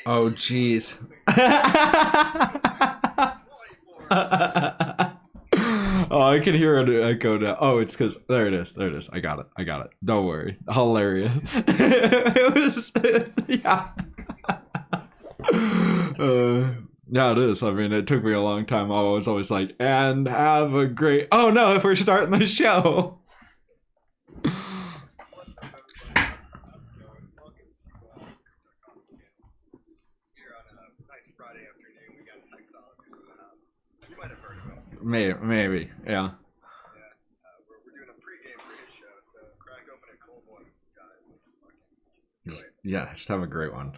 Oh, jeez. Oh, I can hear it echo now. Oh, it's because there it is. There it is. I got it. I got it. Don't worry. Hilarious. It was, yeah. Yeah, it is. I mean, it took me a long time. I was always like, and have a great. Oh no! If we're starting the show. Maybe, yeah. Just have a great one.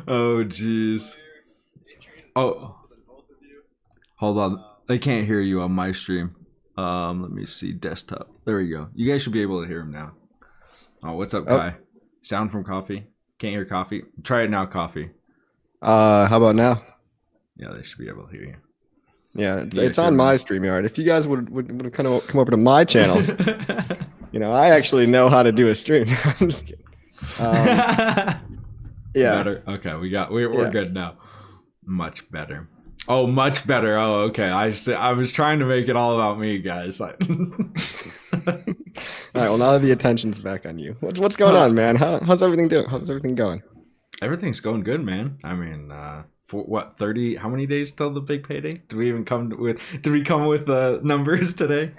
Oh, jeez. Oh, hold on. They can't hear you on my stream. Let me see desktop. There we go. You guys should be able to hear him now. Oh, what's up, Kai? Sound from Coffee. Can't hear Coffee. Try it now, Coffee. How about now? Yeah, they should be able to hear you. Yeah, it's on my StreamYard. If you guys would kind of come over to my channel, I actually know how to do a stream. I'm just kidding. Yeah. Better. Okay, we're good now. Much better. Oh, much better. Oh, okay. I was trying to make it all about me, guys. All right. Well, now the attention's back on you. What's going on, man? How's everything doing? How's everything going? Everything's going good, man. I mean, for what 30? How many days till the big payday? Did we come with numbers today?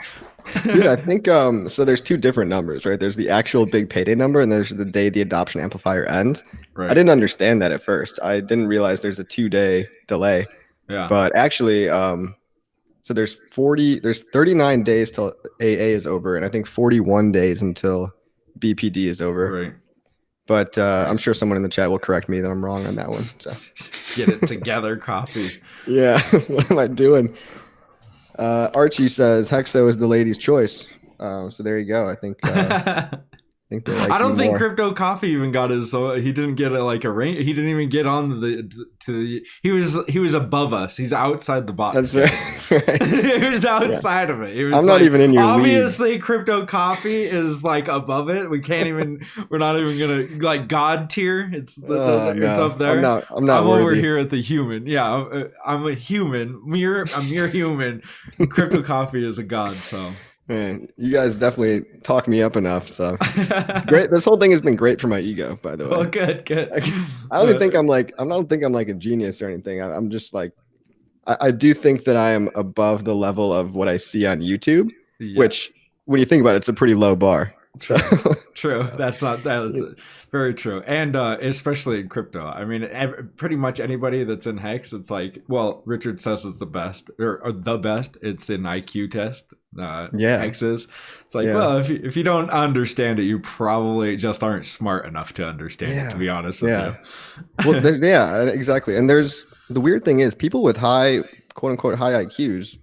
Dude, I think so. There's two different numbers, right? There's the actual big payday number, and there's the day the adoption amplifier ends. Right. I didn't understand that at first. I didn't realize there's a 2-day delay. Yeah. But actually, so there's 39 days till AA is over, and I think 41 days until BPD is over. Right. But I'm sure someone in the chat will correct me that I'm wrong on that one. So. Get it together, Coffee. Yeah. What am I doing? Archie says Hexo is the lady's choice. So there you go. I think. I don't think Crypto Coffee even got his. So he didn't get a range. He didn't even get on the. He was above us. He's outside the box. That's right. He was outside of it. He was I'm not even in your obviously league. Crypto Coffee is above it. We can't even. We're not even gonna God tier. It's up there. I'm not over here at the human. Yeah, I'm a human. I'm your human. Crypto Coffee is a god. So. Man, you guys definitely talk me up enough. So great. This whole thing has been great for my ego, by the way. Well, good. I don't think I'm like a genius or anything. I'm just like, I do think that I am above the level of what I see on YouTube, which when you think about it, it's a pretty low bar. So true. That's very true. And especially in crypto. I mean, pretty much anybody that's in Hex, it's like, well, Richard says it's the best or the best. It's an IQ test. Hexes. It's like, well, if you don't understand it, you probably just aren't smart enough to understand it, to be honest with you. Well, exactly. And there's the weird thing is people with high, quote unquote, high IQs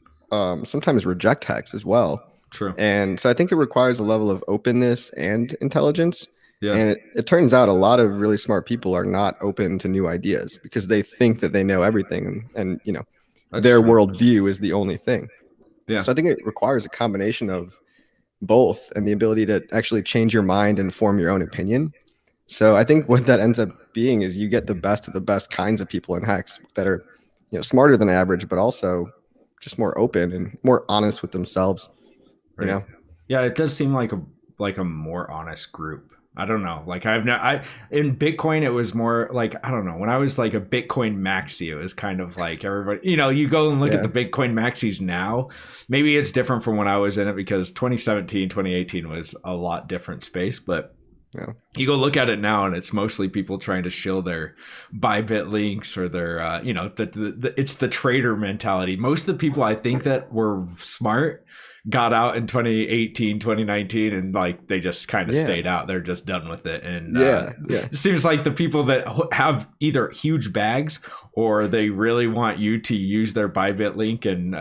sometimes reject Hex as well. True. And so I think it requires a level of openness and intelligence. Yeah. And it turns out a lot of really smart people are not open to new ideas because they think that they know everything and their worldview is the only thing. Yeah. So I think it requires a combination of both and the ability to actually change your mind and form your own opinion. So I think what that ends up being is you get the best of the best kinds of people in Hex that are, smarter than average, but also just more open and more honest with themselves. Right. Yeah, it does seem like a more honest group. I don't know. In Bitcoin, it was more like, I don't know. When I was like a Bitcoin maxi, it was kind of like everybody, you go and look at the Bitcoin maxis now. Maybe it's different from when I was in it because 2017, 2018 was a lot different space. But you go look at it now and it's mostly people trying to shill their Bybit links or their, it's the trader mentality. Most of the people I think that were smart got out in 2018 2019 and they just kind of stayed out. They're just done with it. And it seems like the people that have either huge bags or they really want you to use their Bybit link and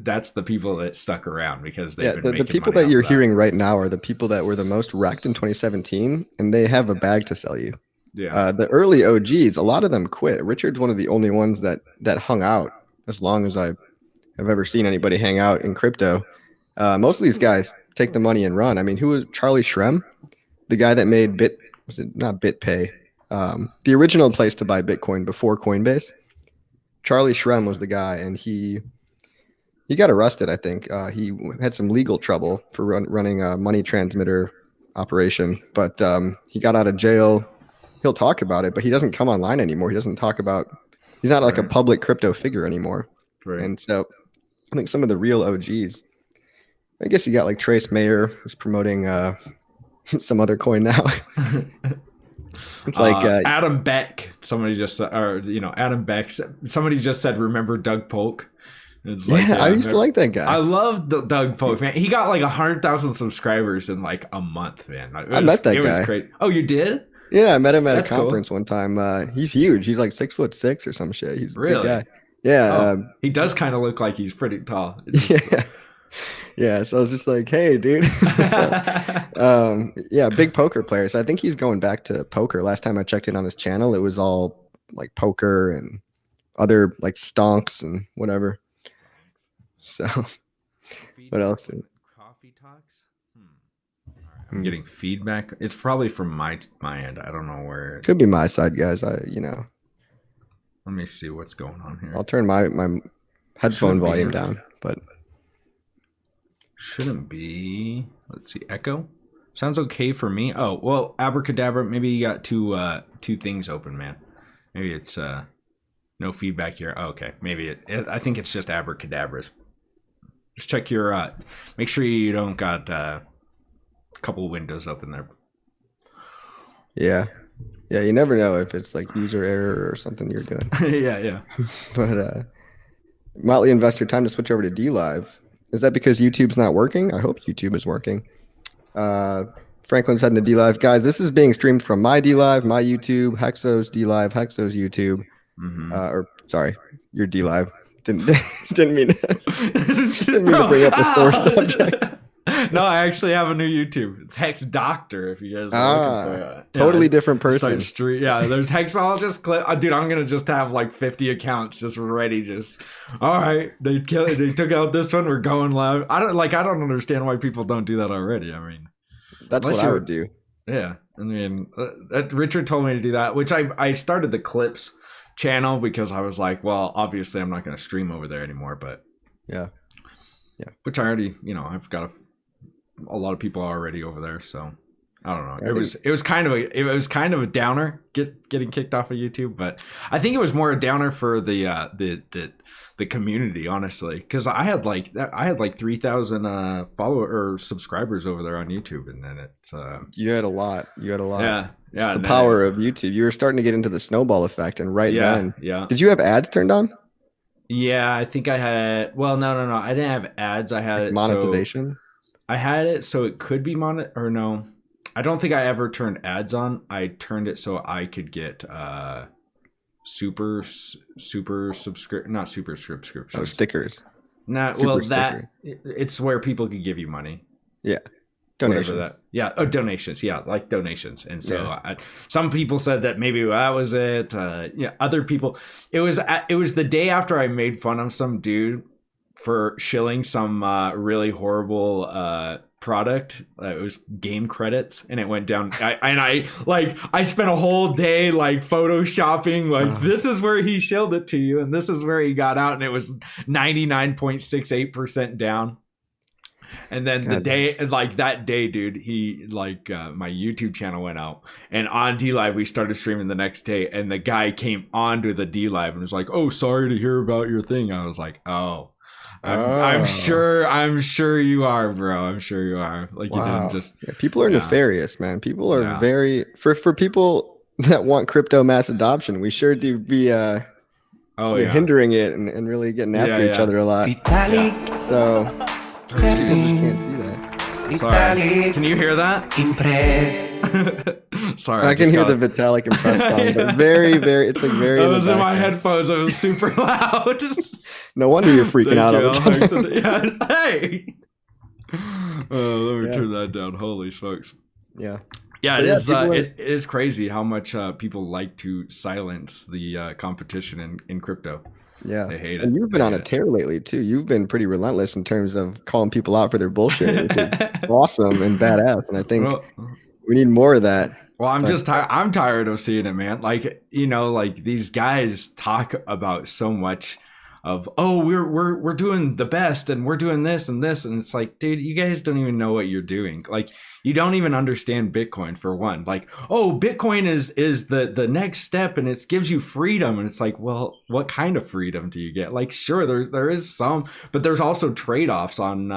that's the people that stuck around because they've been the people that you're hearing right now are the people that were the most wrecked in 2017 and they have a bag to sell you. The early OGs, a lot of them quit. Richard's one of the only ones that hung out as long as I have ever seen anybody hang out in crypto. Most of these guys take the money and run. I mean, who was Charlie Shrem, the guy that made was it not BitPay? The original place to buy Bitcoin before Coinbase. Charlie Shrem was the guy, and he got arrested. I think he had some legal trouble for running a money transmitter operation, but he got out of jail. He'll talk about it, but he doesn't come online anymore. He doesn't talk about. He's not like a public crypto figure anymore. Right. And so I think some of the real OGs. I guess you got like Trace Mayer, who's promoting some other coin now. It's like Adam Beck. Somebody just said, or Adam Beck. Somebody just said, "Remember Doug Polk?" I used to like that guy. I love Doug Polk, man. He got like 100,000 subscribers in like a month, man. I met that guy. It was great. Oh, you did? Yeah, I met him at a conference one time. He's huge. He's like 6'6" or some shit. He's a big guy. Yeah. He does kind of look like he's pretty tall. Yeah. Yeah. So I was just like, hey, dude. Yeah, big poker player. So I think he's going back to poker. Last time I checked in on his channel, it was all like poker and other like stonks and whatever. So what else? Coffee talks? I'm getting feedback. It's probably from my end. I don't know where. Could be my side, guys. Let me see what's going on here. I'll turn my headphone volume down, but shouldn't be. Let's see. Echo sounds okay for me. Oh well, abracadabra. Maybe you got two things open, man. Maybe it's no feedback here. Oh, okay, maybe I think it's just abracadabras. Just check your. Make sure you don't got a couple of windows open there. Yeah, you never know if it's like user error or something you're doing. yeah. But Motley Investor, time to switch over to D-Live. Is that because YouTube's not working? I hope YouTube is working. Franklin's heading to D-Live. Guys, this is being streamed from my D-Live, my YouTube, Hexo's D-Live, Hexo's YouTube. Or sorry, your D-Live. Didn't mean to bring up a sore subject. No, I actually have a new YouTube. It's Hex Doctor. If you guys are looking for totally different person. Yeah, there's Hexologist clip. Dude, I'm gonna just have like 50 accounts just ready. Just all right. They took out this one. We're going live. I don't understand why people don't do that already. I mean, that's what I would do. Yeah, I mean, Richard told me to do that, which I started the clips channel because I was like, well, obviously I'm not gonna stream over there anymore. But yeah. Which I already, I've got a lot of people already over there, so I don't know. It was kind of a downer getting kicked off of YouTube, but I think it was more a downer for the community, honestly, because I had like 3,000 follower or subscribers over there on YouTube, and then it's you had a lot. Yeah. It's the power of YouTube. You were starting to get into the snowball effect, and then, did you have ads turned on? Yeah, I think I had. Well, no, I didn't have ads. I had monetization. I had it so it could be or no. I don't think I ever turned ads on. I turned it so I could get super subscription, not super subscriptions. Oh, stickers. It's where people could give you money. Yeah. Donation. Donations. Yeah, like donations. And so some people said that maybe that was it. Other people. It was the day after I made fun of some dude for shilling some really horrible product. It was game credits, and it went down. I spent a whole day like photoshopping this is where he shilled it to you, and this is where he got out, and it was 99.68% down. And then that day, dude, he my YouTube channel went out, and on D-Live we started streaming the next day, and the guy came onto the D-Live and was like, "Oh, sorry to hear about your thing." I was like, "Oh, I'm sure you are, bro. I'm sure you are." Like, wow. You didn't just people are nefarious, man. People are very for people that want crypto mass adoption. We sure do be hindering it and really getting after each other a lot. So. People just can't see that. Sorry. Can you hear that? Sorry. I can hear the Vitalik impressed song, but very, very, it's like very. It was in my headphones. It was super loud. No wonder you're freaking out all the time. Yes. Hey. Let me turn that down. Holy smokes. Yeah. Yeah, it is crazy how much people like to silence the competition in crypto. Yeah. They hate it. And you've been They on hate a it. tear lately too. You've been pretty relentless in terms of calling people out for their bullshit, which is awesome and badass. And I think Well, we need more of that. I'm But just tired. I'm tired of seeing it, man. Like, like these guys talk about so much of, oh, we're doing the best and we're doing this and this, and it's like, dude, you guys don't even know what you're doing. Like, you don't even understand Bitcoin for one. Like, oh, Bitcoin is the next step and it gives you freedom, and it's like, well, what kind of freedom do you get? Like, sure, there is some, but there's also trade offs on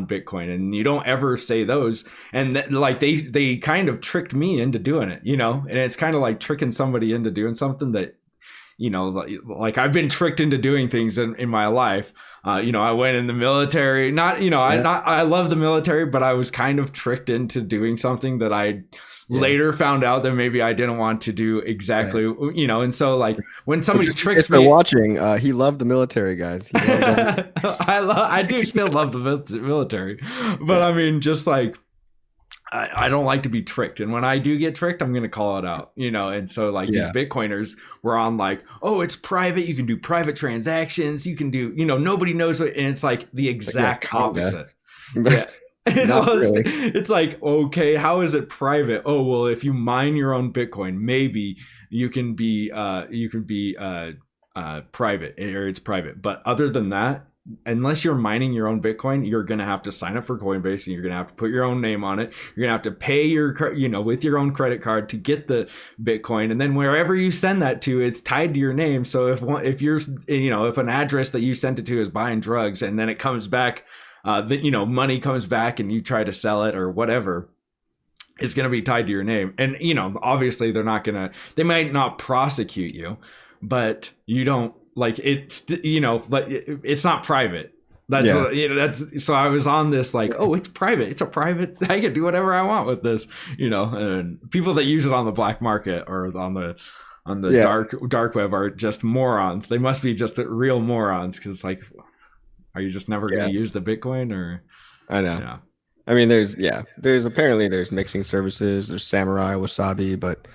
Bitcoin, and you don't ever say those. And like they kind of tricked me into doing it, and it's kind of like tricking somebody into doing something that, like I've been tricked into doing things in my life. I went in the military. Not, yeah, I love the military, but I was kind of tricked into doing something that I yeah. later found out that maybe I didn't want to do exactly. Right. And so like when So somebody just in case tricks they're me, watching, he loved the military, guys. He loved I do still love the military, but yeah, I mean, just like I don't like to be tricked. And when I do get tricked, I'm going to call it out, And so, like, these yeah. Bitcoiners were on, like, oh, it's private. You can do private transactions. You can do, nobody knows what. And it's like the It's like, yeah, exact kinda. opposite. Yeah. Not really. It's like, okay, how is it private? Oh, well, if you mine your own Bitcoin, maybe you can be, private, or it's private. But other than that, unless you're mining your own Bitcoin, you're going to have to sign up for Coinbase, and you're going to have to put your own name on it. You're going to have to pay with your own credit card to get the Bitcoin. And then wherever you send that to, it's tied to your name. So if you're, if an address that you sent it to is buying drugs, and then it comes back, money comes back and you try to sell it or whatever, it's going to be tied to your name. And, obviously they might not prosecute you, but you don't, like, it's not private. That's, Yeah. that's, so I was on this, like, oh, it's private. It's a private, I can do whatever I want with this, and people that use it on the black market or on the Yeah. dark web are just morons. They must be just real morons. Cause like, are you just never going Yeah. to use the Bitcoin or? I know. Yeah. I mean, there's mixing services, there's Samurai, Wasabi, but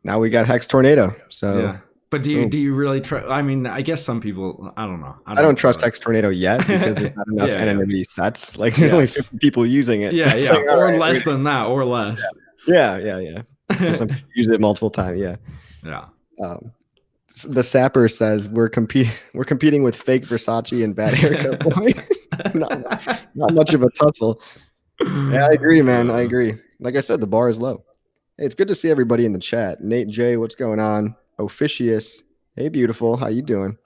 now we got Hex Tornado. So Yeah. But do you really trust? I mean, I guess some people. I don't know. I don't trust Hex Tornado yet because there's not enough Yeah, anonymity sets. Like there's only 50 people using it. Yeah, So it's yeah, like, all or right, less than that, or less. yeah. Some people use it multiple times. Yeah. Yeah. The sapper says we're competing with fake Versace and bad haircut boy. not much of a tussle. Yeah, I agree, man. I agree. Like I said, the bar is low. Hey, it's good to see everybody in the chat. Nate J, what's going on? Officious, hey, beautiful. How you doing?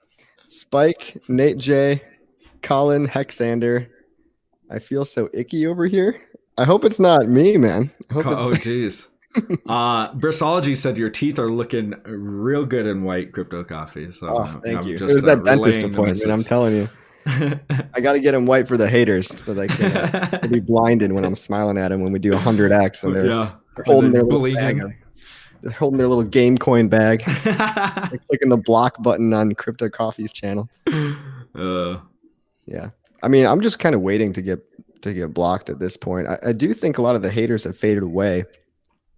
Spike, Nate J, Colin, Hexander. I feel so icky over here. I hope it's not me, man. I hope Oh, geez. Brissology said your teeth are looking real good in white crypto coffee. So thank I'm you. just It was that dentist relaying the appointment. I'm message. telling you. I got to get them white for the haters so they can be blinded when I'm smiling at them when we do 100x and they're holding their little bag. They're holding their little game coin bag. They're clicking the block button on Crypto Coffee's channel. Yeah. I mean, I'm just kind of waiting to get blocked at this point. I do think a lot of the haters have faded away.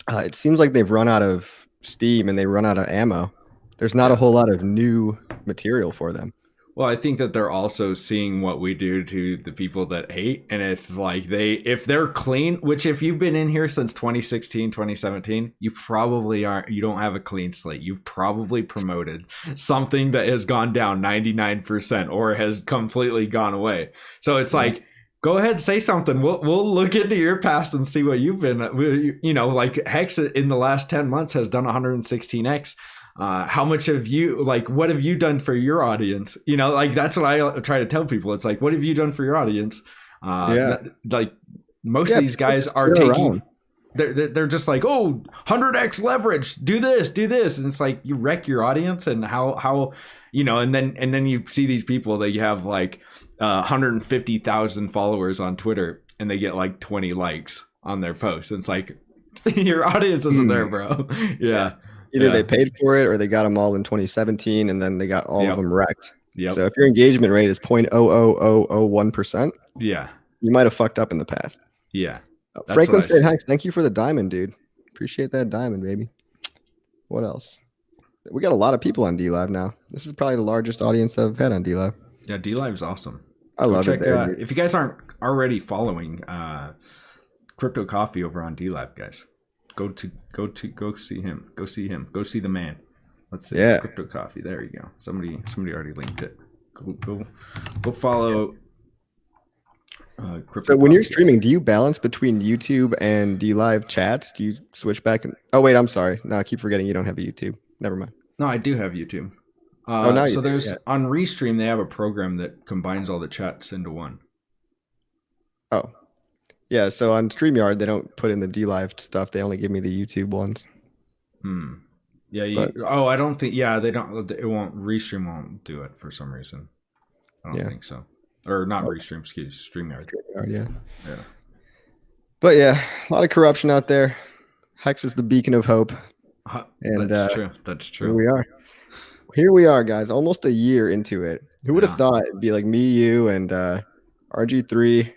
It seems like they've run out of steam and they run out of ammo. There's not a whole lot of new material for them. Well, I think that they're also seeing what we do to the people that hate. And if they're clean, which if you've been in here since 2016, 2017, you don't have a clean slate. You've probably promoted something that has gone down 99% or has completely gone away. So it's like, go ahead, say something. We'll look into your past and see what you've been, like Hex in the last 10 months has done 116x. How much have you, like, what have you done for your audience? Like, that's what I try to tell people. It's like, what have you done for your audience? Like most of these guys are taking, they're just like, oh, 100x leverage, do this. And it's like, you wreck your audience. And how, and then you see these people that you have like 150,000 followers on Twitter and they get like 20 likes on their posts. And it's like, your audience isn't there, bro. Yeah. Either they paid for it or they got them all in 2017 and then they got all of them wrecked. Yep. So if your engagement rate is 0.00001%, yeah, you might have fucked up in the past. Yeah. Franklin said, Hex, thank you for the diamond, dude. Appreciate that diamond, baby. What else? We got a lot of people on D Live now. This is probably the largest audience I've had on D Live. Yeah, D Live's awesome. I Go love it check there, dude. if you guys aren't already following Crypto Coffee over on D Live, guys. Go see him. Go see him. Go see the man. Let's see. Yeah. Crypto Coffee. There you go. Somebody already linked it. Go follow Crypto So when you're Coffee, streaming, guys. do you balance between YouTube and D Live chats? Do you switch back? Oh wait, I'm sorry. No, I keep forgetting you don't have a YouTube. Never mind. No, I do have YouTube. Oh, now you So do. there's Yeah. on Restream they have a program that combines all the chats into one. Oh, yeah. So on StreamYard, they don't put in the D Live stuff. They only give me the YouTube ones. Yeah. But I don't think. Yeah, they don't. It won't. Restream won't do it for some reason. I don't Yeah. think so. Or not Restream. Excuse StreamYard. StreamYard, yeah. Yeah. But yeah, a lot of corruption out there. Hex is the beacon of hope. And That's true. That's here true. we are. Here we are, guys. Almost a year into it. Who would have Yeah. thought it'd be like me, you, and RG3, a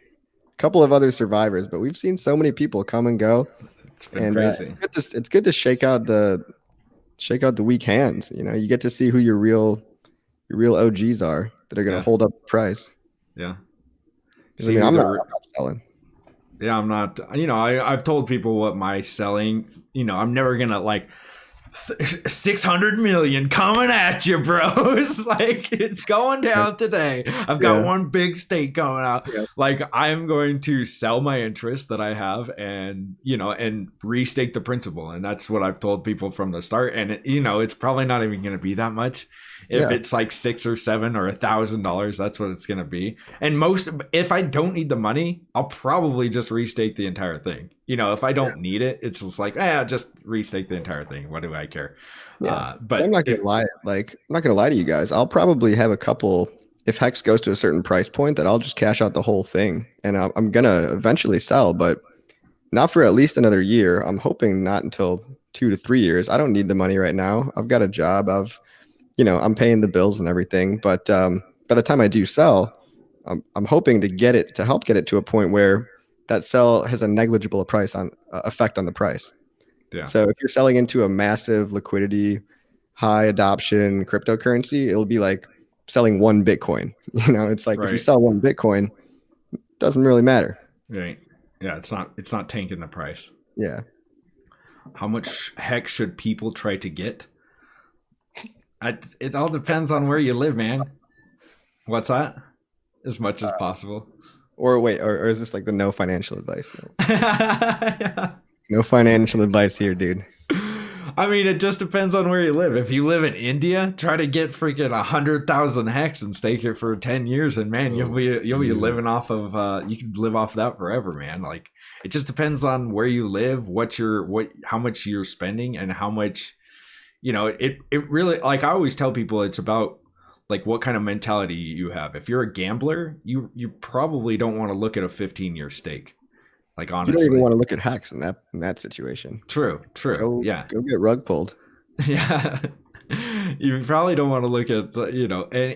couple of other survivors, but we've seen so many people come and go. It's been And crazy. it's good to shake out the weak hands. You know, you get to see who your real OGs are that are going to Yeah. hold up the price. Yeah. 'Cause, See I mean, who I'm the not selling. Yeah, I'm not. I've told people what my selling. I'm never gonna like 600 million coming at you, bros. Like it's going down today. I've got Yeah. one big stake coming out. Yeah. Like I'm going to sell my interest that I have, and and restake the principal, and that's what I've told people from the start. And it's probably not even going to be that much. If Yeah. it's like $6 or $7 or $1,000, that's what it's going to be. And if I don't need the money, I'll probably just restake the entire thing. If I don't need it, it's just like, just restake the entire thing. What do I care? Yeah. But I'm not gonna lie. Like, I'm not gonna lie to you guys. I'll probably have a couple. If Hex goes to a certain price point, that I'll just cash out the whole thing, and I'm gonna eventually sell, but not for at least another year. I'm hoping not until 2 to 3 years. I don't need the money right now. I've got a job. I'm paying the bills and everything. But by the time I do sell, I'm hoping to help get it to a point where that sell has a negligible effect on the price. yeah, So if you're selling into a massive liquidity, high adoption cryptocurrency, it'll be like selling one Bitcoin. It's like if you Right. sell one Bitcoin, it doesn't really matter. right. Yeah, it's not tanking the price. Yeah. How much heck should people try to get? It all depends on where you live, man. What's that? As much as possible. Or wait, or is this like the no financial advice? No, Yeah. no financial advice here, dude. I mean, it just depends on where you live. If you live in India, try to get freaking 100,000 hex and stake it for 10 years, and man, you'll be living off of. You can live off that forever, man. Like it just depends on where you live, how much you're spending, and how much. It really, like I always tell people, it's about like what kind of mentality you have. If you're a gambler, you probably don't want to look at a 15-year stake. Like You honestly, don't even want to look at Hex in that situation. true. Go, Yeah. go get rug pulled. Yeah. You probably don't want to look at,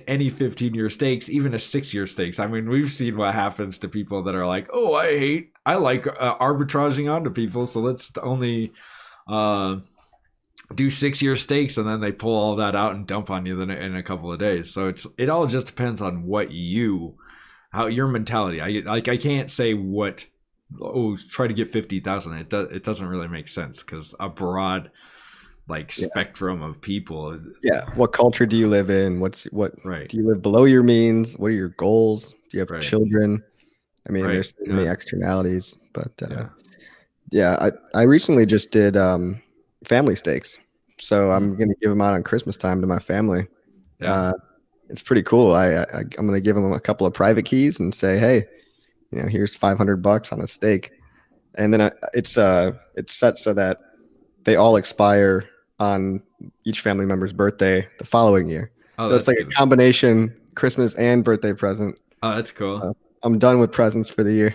any 15-year stakes, even a 6-year stakes. I mean, we've seen what happens to people that are like, oh, I like arbitraging onto people, so let's only do 6-year stakes, and then they pull all that out and dump on you in a couple of days. So it all just depends on how your mentality. I can't say try to get 50,000. It doesn't really make sense because a broad spectrum of people. Yeah. What culture do you live in? What Right. do you live below your means? What are your goals? Do you have Right. children? I mean, Right. there's so many Yeah. externalities, but Yeah. yeah, I recently just did family stakes, so I'm gonna give them out on Christmas time to my family. Yeah. It's pretty cool. I'm gonna give them a couple of private keys and say, hey, here's $500 on a stake, and then it's set so that they all expire on each family member's birthday the following year. Oh, So it's like a combination Christmas and birthday present. Oh, that's cool. I'm done with presents for the year.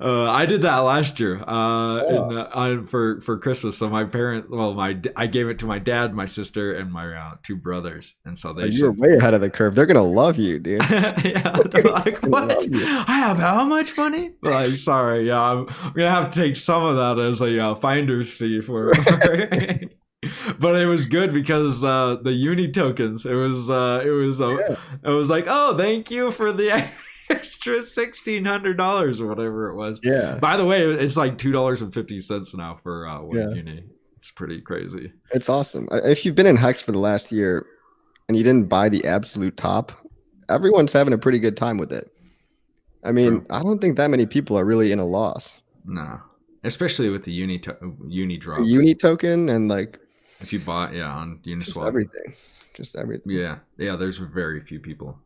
I did that last year, Oh, for Christmas. So I gave it to my dad, my sister, and my two brothers, and so oh, they you were should. way ahead of the curve. They're gonna love you, dude. Yeah, they're They're like, gonna love "What? you. I have how much money?" Like, sorry, yeah, I'm gonna have to take some of that as a finder's fee for. But it was good because the uni tokens. Yeah, it was like, oh, thank you for the extra $1,600 or whatever it was. yeah, By the way, it's like $2.50 now for one yeah. uni. It's pretty crazy. It's awesome. If you've been in Hex for the last year and you didn't buy the absolute top, everyone's having a pretty good time with it. I True. mean, I don't think that many people are really in a loss. No, especially with the uni A drop. uni token and like If you bought, yeah, on just Uniswap. everything, just everything. Yeah, yeah. There's very few people.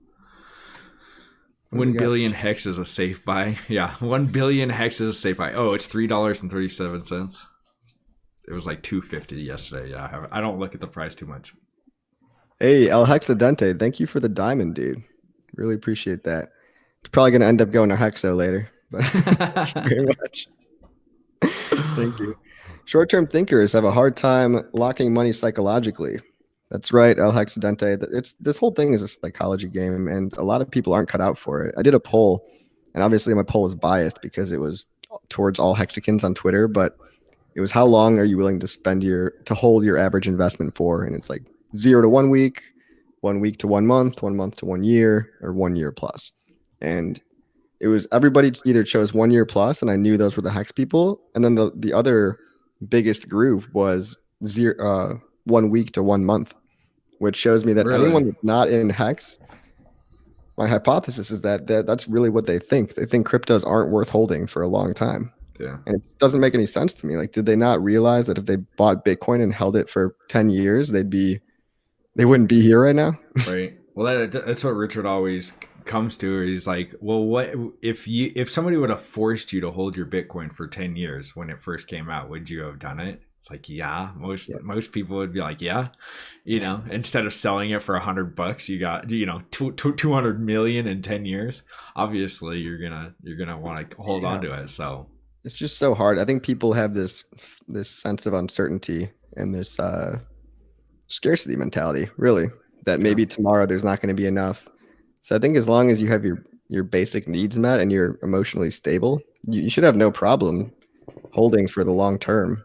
What do we 1 got? billion hex is a safe buy. Yeah, 1 billion hex is a safe buy. Oh, it's $3.37. It was like 250 yesterday. Yeah, I don't look at the price too much. Hey, El Hexadente, thank you for the diamond, dude. Really appreciate that. It's probably gonna end up going to Hexo later, but thank you very much. Thank you. Short-term thinkers have a hard time locking money psychologically. That's right, El Hexadente. It's this whole thing is a psychology game, and a lot of people aren't cut out for it. I did a poll, and obviously my poll was biased because it was towards all hexicans on Twitter, but it was how long are you willing to spend to hold your average investment for? And it's like 0 to 1 week, 1 week to 1 month, 1 month to 1 year, or 1 year plus. And it was everybody either chose 1 year plus, and I knew those were the hex people, and then the other biggest group was 1 week to 1 month, which shows me that Really? anyone that's not in hex, my hypothesis is that that's really what they think. They think cryptos aren't worth holding for a long time. Yeah. And it doesn't make any sense to me. Like, did they not realize that if they bought Bitcoin and held it for 10 years, they wouldn't be here right now? Right. Well, that's what Richard always comes to. He's like, well, what if somebody would have forced you to hold your Bitcoin for 10 years when it first came out, would you have done it? It's like, yeah, most people would be like, yeah, instead of selling it for $100, you got, 200 million in 10 years. Obviously, you're gonna want to hold Yeah. on to it. So It's just so hard. I think people have this sense of uncertainty and this scarcity mentality, really, that yeah, maybe tomorrow there's not going to be enough. So I think as long as you have your basic needs met and you're emotionally stable, you should have no problem holding for the long term.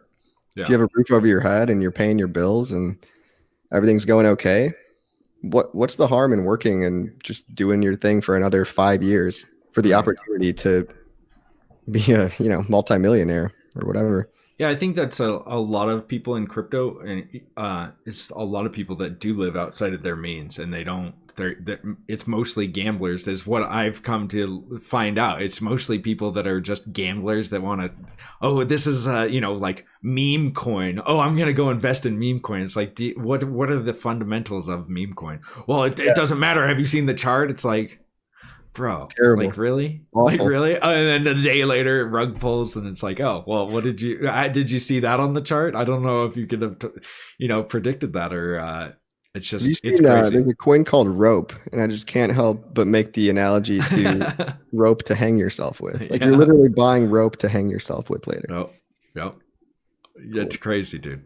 If yeah, you have a roof over your head and you're paying your bills and everything's going okay, what's the harm in working and just doing your thing for another 5 years for the right. opportunity to be a multimillionaire or whatever? Yeah, I think that's a lot of people in crypto, and it's a lot of people that do live outside of their means, and they don't. It's mostly gamblers, is what I've come to find out. It's mostly people that are just gamblers that want to. Oh, this is like meme coin. Oh, I'm gonna go invest in meme coin. It's like, what are the fundamentals of meme coin? Well, it Yeah, doesn't matter. Have you seen the chart? It's like, bro, terrible, like really, like awful. really. And then a day later rug pulls and it's like, oh well, what did you see that on the chart? I don't know if you could have predicted that, or Have you it's seen crazy. there's a coin called rope, and I just can't help but make the analogy to rope to hang yourself with. Like, you're Yeah. literally buying rope to hang yourself with later. Yep. Yep. Cool. It's crazy, dude.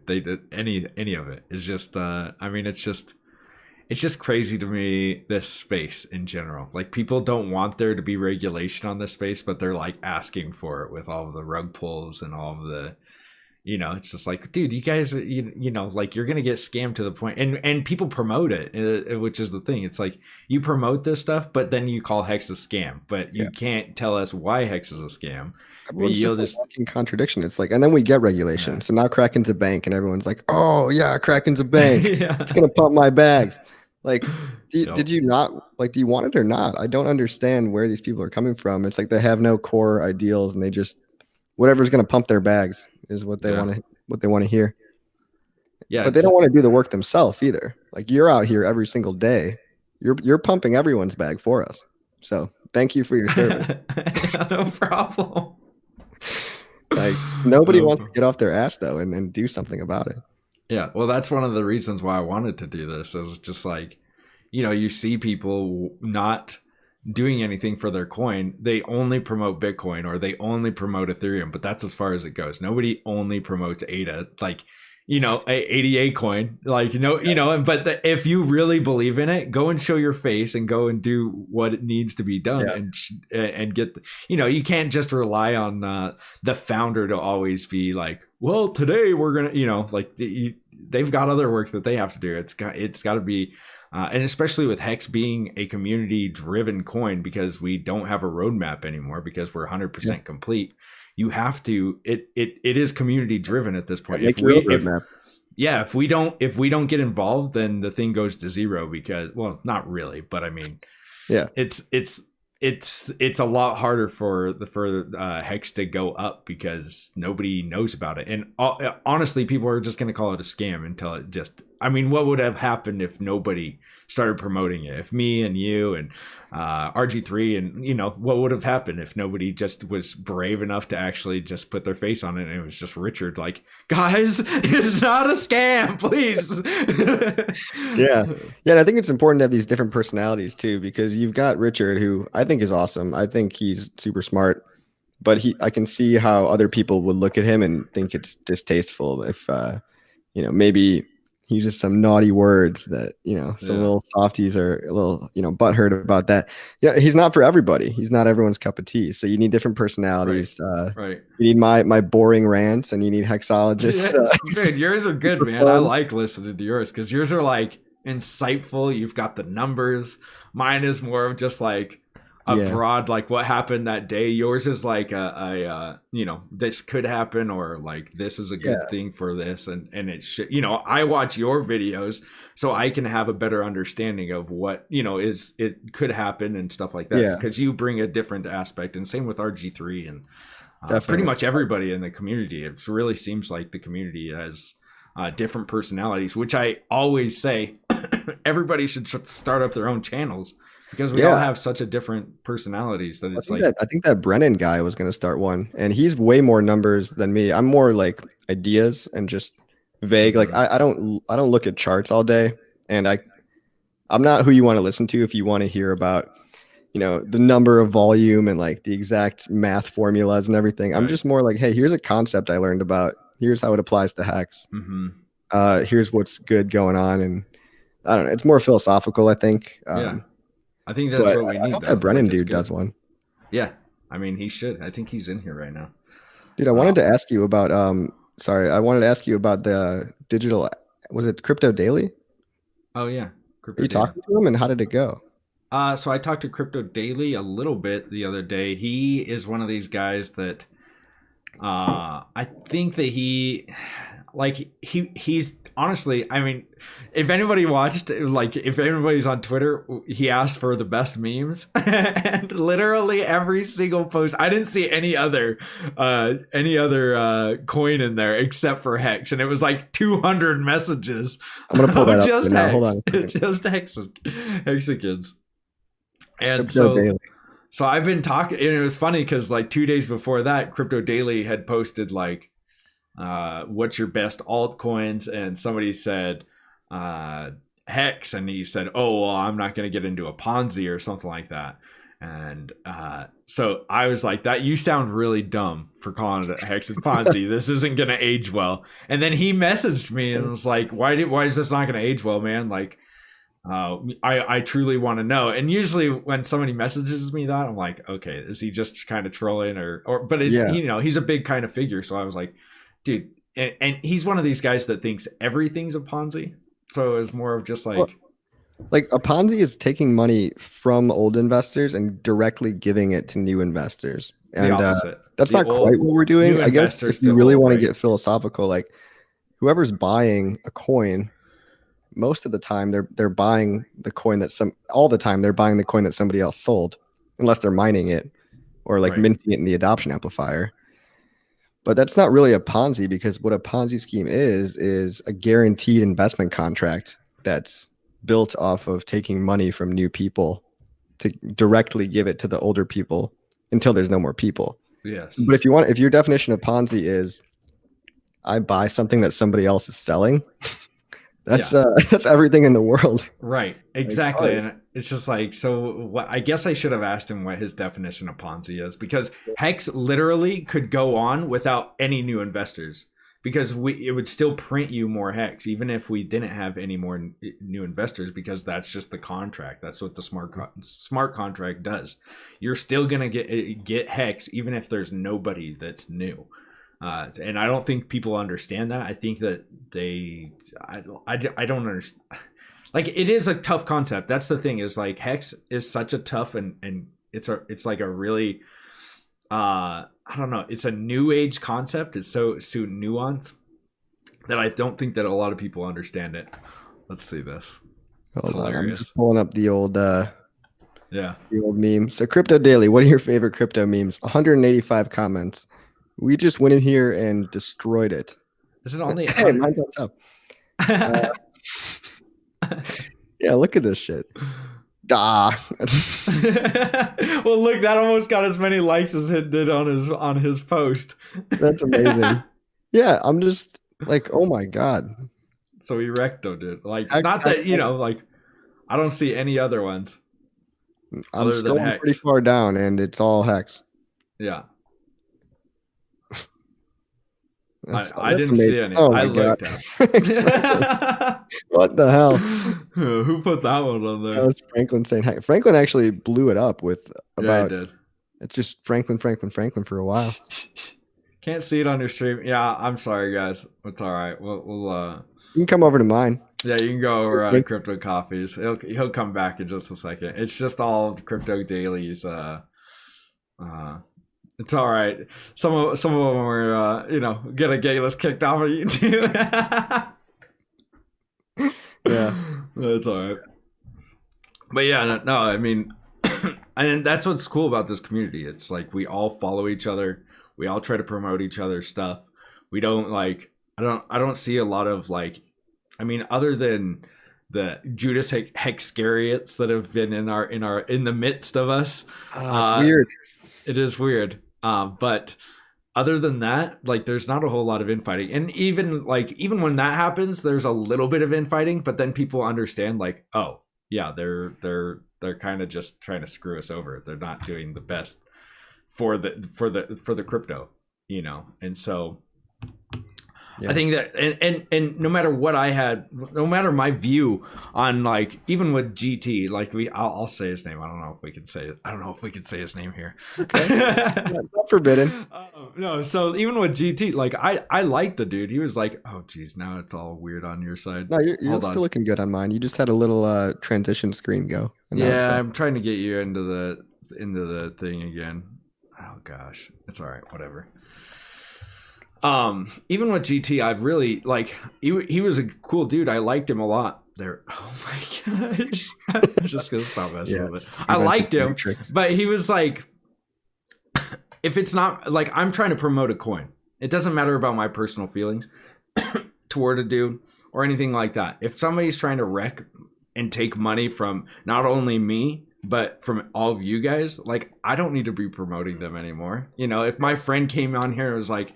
Any of it is just I mean, it's just crazy to me, this space in general. Like, people don't want there to be regulation on this space, but they're like asking for it with all of the rug pulls and all of the, it's just like, dude, you guys, like, you're gonna get scammed to the point, and people promote it, which is the thing. It's like, you promote this stuff, but then you call Hex a scam, but Yeah. you can't tell us why Hex is a scam. Everyone's You'll just a just, walking contradiction. It's like, and then we get regulation. yeah, So now Kraken's a bank, and everyone's like, oh, yeah, Kraken's a bank. It's yeah, going to pump my bags. Like, yep, did you not, like, do you want it or not? I don't understand where these people are coming from. It's like they have no core ideals, and they just, whatever's going to pump their bags is yeah, what they want to hear. yeah. But they don't want to do the work themselves either. Like, you're out here every single day. You're pumping everyone's bag for us. So thank you for your service. Yeah, no problem. Like, nobody No. wants to get off their ass though and do something about it. Yeah, well, that's one of the reasons why I wanted to do this. Is just like, you see people not doing anything for their coin. They only promote Bitcoin or they only promote Ethereum, but that's as far as it goes. Nobody only promotes ADA. Like, ADA coin, like, but if you really believe in it, go and show your face and go and do what it needs to be done, Yeah. and get, you can't just rely on the founder to always be like, well, today we're gonna, they've got other work that they have to do. It's got to be, and especially with Hex being a community driven coin, because we don't have a roadmap anymore, because we're 100% complete. You have to, it is community driven at this point. Make your own roadmap. If we don't get involved, then the thing goes to zero, because, well, not really, but I mean, yeah, it's a lot harder for Hex to go up because nobody knows about it. And honestly, people are just going to call it a scam until it just, I mean, what would have happened if nobody started promoting it? If me and you and RG3 and, what would have happened if nobody just was brave enough to actually just put their face on it, and it was just Richard like, guys, it's not a scam, please. Yeah. And I think it's important to have these different personalities too, because you've got Richard, who I think is awesome. I think he's super smart, but I can see how other people would look at him and think it's distasteful if maybe he uses some naughty words that, some little softies are a little, butthurt about that. Yeah, he's not for everybody. He's not everyone's cup of tea. So you need different personalities. Right. You need my boring rants, and you need hexologists. Dude, yours are good, man. I like listening to yours because yours are like insightful. You've got the numbers. Mine is more of just like a broad, like what happened that day. Yours is like this could happen, or like this is a good thing for this, and it should, I watch your videos so I can have a better understanding of what it could happen and stuff like that, because you bring a different aspect. And same with RG3 and pretty much everybody in the community. It really seems like the community has different personalities, which I always say everybody should start up their own channels, because we all have such a different personalities that it's I think that Brennan guy was going to start one, and he's way more numbers than me. I'm more like ideas and just vague. Like I don't look at charts all day, and I'm not who you want to listen to if you want to hear about, the number of volume and like the exact math formulas and everything. Right. I'm just more like, hey, here's a concept I learned about. Here's how it applies to Hex. Mm-hmm. Here's what's good going on, and I don't know. It's more philosophical, I think. I think that's what we need. I hope that Brennan dude does one. Yeah. I mean, he should. I think he's in here right now. Dude, I wanted to ask you about, I wanted to ask you about the digital, was it Crypto Daily? Oh, yeah. Are you talking to him, and how did it go? So I talked to Crypto Daily a little bit the other day. He is one of these guys that I think that he's honestly, I mean, if anybody watched, like if anybody's on Twitter, he asked for the best memes, and literally every single post, I didn't see any other coin in there except for Hex, and it was like 200 messages. I'm gonna pull that up just now. Hex, hold on, just Hexicans. And so I've been talking, and it was funny because like 2 days before that, Crypto Daily had posted like, what's your best altcoins, and somebody said Hex, and he said, oh well, I'm not going to get into a Ponzi or something like that. And so I was like, that you sound really dumb for calling it Hex and Ponzi. This isn't going to age well. And then he messaged me and was like, why is this not going to age well, man? Like, I truly want to know. And usually when somebody messages me that, I'm like, okay, is he just kind of trolling but he's a big kind of figure. So I was like, dude, and he's one of these guys that thinks everything's a Ponzi. So it was more of just like a Ponzi is taking money from old investors and directly giving it to new investors. And that's not quite what we're doing. I guess if you really want to get philosophical, like whoever's buying a coin, most of the time they're buying the coin they're buying the coin that somebody else sold, unless they're mining it or like minting it in the adoption amplifier. But that's not really a Ponzi, because what a Ponzi scheme is a guaranteed investment contract that's built off of taking money from new people to directly give it to the older people until there's no more people. Yes. But if your definition of Ponzi is I buy something that somebody else is selling, Yeah. that's everything in the world. Right. Like, Exactly. sorry. And it's just like, so what, I guess I should have asked him what his definition of Ponzi is, because Hex literally could go on without any new investors, because it would still print you more Hex even if we didn't have any more new investors, because that's just the contract. That's what the smart contract does. You're still going to get Hex even if there's nobody that's new. And I don't think people understand that. I think that I don't understand. Like, it is a tough concept. That's the thing, is like Hex is such a tough, and it's like a really, I don't know. It's a new age concept. It's so nuanced that I don't think that a lot of people understand it. Let's see this. It's Hold on, I'm hilarious. just pulling up the old Yeah. the old meme. So Crypto Daily, what are your favorite crypto memes? 185 comments. We just went in here and destroyed it. Is it only Hey, mine's on top. Yeah, look at this shit. Well, look, that almost got as many likes as it did on his post. That's amazing. Yeah, I'm just like, oh my god. So he recto dude. Like, not that, like, I don't see any other ones. I'm scrolling pretty far down, and it's all Hex. Yeah. I didn't see any. Oh I my looked at. What the hell? Who put that one on there? That was Franklin saying hi. Franklin actually blew it up with about. Yeah, he did. It's just Franklin for a while. Can't see it on your stream. Yeah, I'm sorry, guys. It's all right. We'll You can come over to mine. Yeah, you can go over on Crypto Coffees. He'll come back in just a second. It's just all of Crypto Dailies. It's all right. Some of them were gonna get us kicked off of YouTube. Yeah, that's all right. But yeah, no, I mean, and that's what's cool about this community. It's like we all follow each other. We all try to promote each other's stuff. We don't like. I don't see a lot of like. I mean, other than the Judas Hexcariots that have been in the midst of us. It's weird. It is weird. But other than that, like, there's not a whole lot of infighting. And even when that happens, there's a little bit of infighting, but then people understand, like, oh yeah, they're kind of just trying to screw us over. They're not doing the best for the crypto, and so yeah. I think that, and no matter what no matter my view on, like, even with GT, like, I'll say his name. I don't know if we can say it. I don't know if we can say his name here. Okay. Yeah, it's not forbidden. No. So even with GT, like, I like the dude. He was like, oh geez, now it's all weird on your side. No, you're still looking good on mine. You just had a little transition screen go. Yeah, I'm trying to get you into the thing again. Oh gosh, it's all right. Whatever. Even with GT, I've really, like, he was a cool dude. I liked him a lot there. Oh my gosh. I'm just gonna stop messing with it. I liked him, but he was like, if it's not, like, I'm trying to promote a coin. It doesn't matter about my personal feelings toward a dude or anything like that. If somebody's trying to wreck and take money from not only me, but from all of you guys, like, I don't need to be promoting them anymore. If my friend came on here and was like,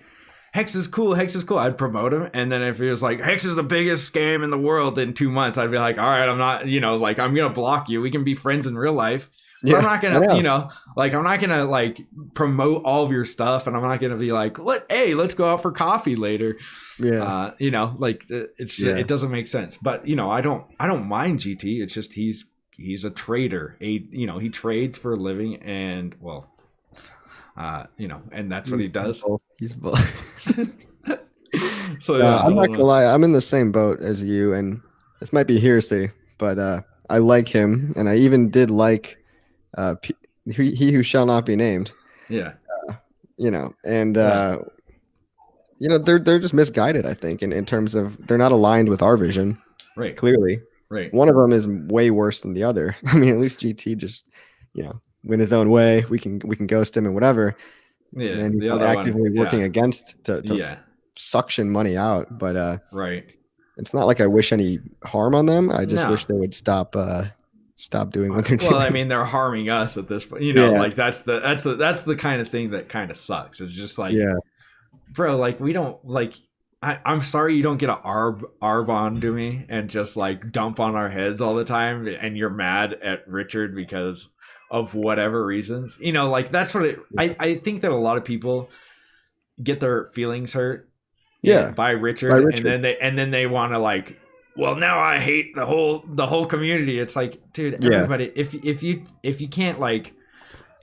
Hex is cool, I'd promote him. And then if he was like, Hex is the biggest scam in the world in 2 months, I'd be like, all right, I'm not, like, I'm gonna block you. We can be friends in real life. But I'm not gonna, I'm not gonna, like, promote all of your stuff, and I'm not gonna be like, let's go out for coffee later. Yeah. It doesn't make sense. But I don't mind GT. It's just he's a trader. He trades for a living, and and that's what he does. He's both. So yeah, I'm not gonna lie, I'm in the same boat as you, and this might be hearsay, but I like him, and I even did like he who shall not be named. Yeah. And they're just misguided, I think, in terms of they're not aligned with our vision. Right. Clearly. Right. One of them is way worse than the other. I mean, at least GT just, went his own way. We can ghost him and whatever. Yeah. And he's actively working against to suction money out. But right. It's not like I wish any harm on them. I just wish they would stop doing what they're doing. Well, I mean, they're harming us at this point. Like, that's the kind of thing that kind of sucks. It's just like, bro, like, we don't, like, I'm sorry you don't get a arb onto me and just like dump on our heads all the time, and you're mad at Richard because of whatever reasons. You know, like that's what I think that a lot of people get their feelings hurt Yeah, by by Richard, and Richard. then they want to like, well, now I hate the whole community. It's like, dude, Yeah, everybody, if you can't like,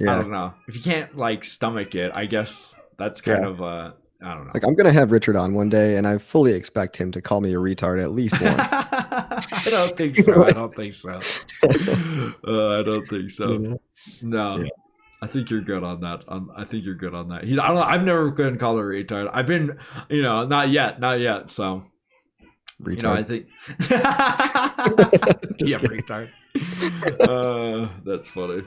I yeah, don't know, if you can't like stomach it, I guess that's kind yeah. of I don't know. Like I'm gonna have Richard on one day, and I fully expect him to call me a retard at least once. I don't think so. I don't think so. I don't think You so. know? No, Yeah, I think you're good on that. I think you're good on that. I don't know. I've never been called a retard. I've been, not yet, not yet. So, I retard. think, Just yeah, kidding. retard. That's funny.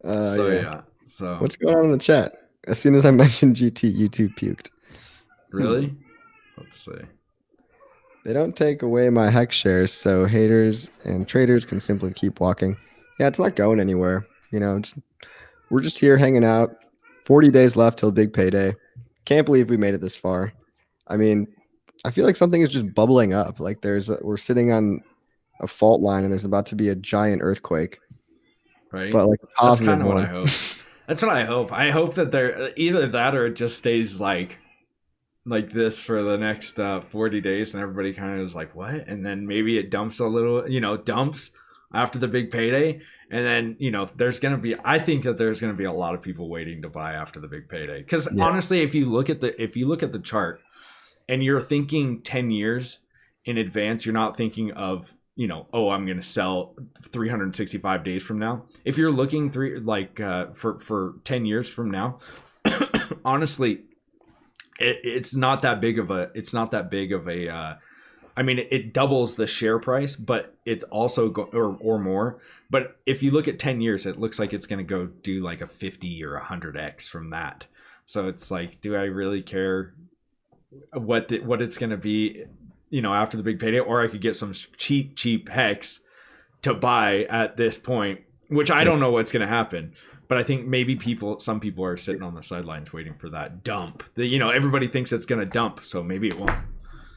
So Yeah. yeah. So What's going on in the chat? As soon as I mentioned GT, YouTube puked. really, let's see. They don't take away my hex shares, so haters and traders can simply keep walking. Yeah, it's not going anywhere. We're just here hanging out. 40 days left till big payday. Can't believe we made it this far. I mean, I feel like something is just bubbling up. Like we're sitting on a fault line and there's about to be a giant earthquake, Right. but like a That's positive kind of what I one. hope. That's what I hope. I hope that there either that or it just stays like this for the next 40 days and everybody kind of is like what, and then maybe it dumps a little, dumps after the big payday, and then there's gonna be, I think that there's gonna be a lot of people waiting to buy after the big payday, because Yeah, honestly if you look at the chart and you're thinking 10 years in advance, you're not thinking of, oh, I'm going to sell 365 days from now. If you're looking for 10 years from now, honestly, it's not that big of a I mean, it doubles the share price, but it's also or more. But if you look at 10 years, it looks like it's going to go do like a 50 or 100x from that. So it's like, do I really care what it's going to be, after the big payday? Or I could get some cheap hex to buy at this point, which I yeah, don't know what's going to happen. But I think maybe some people are sitting on the sidelines waiting for that dump. Everybody thinks it's going to dump, so maybe it won't.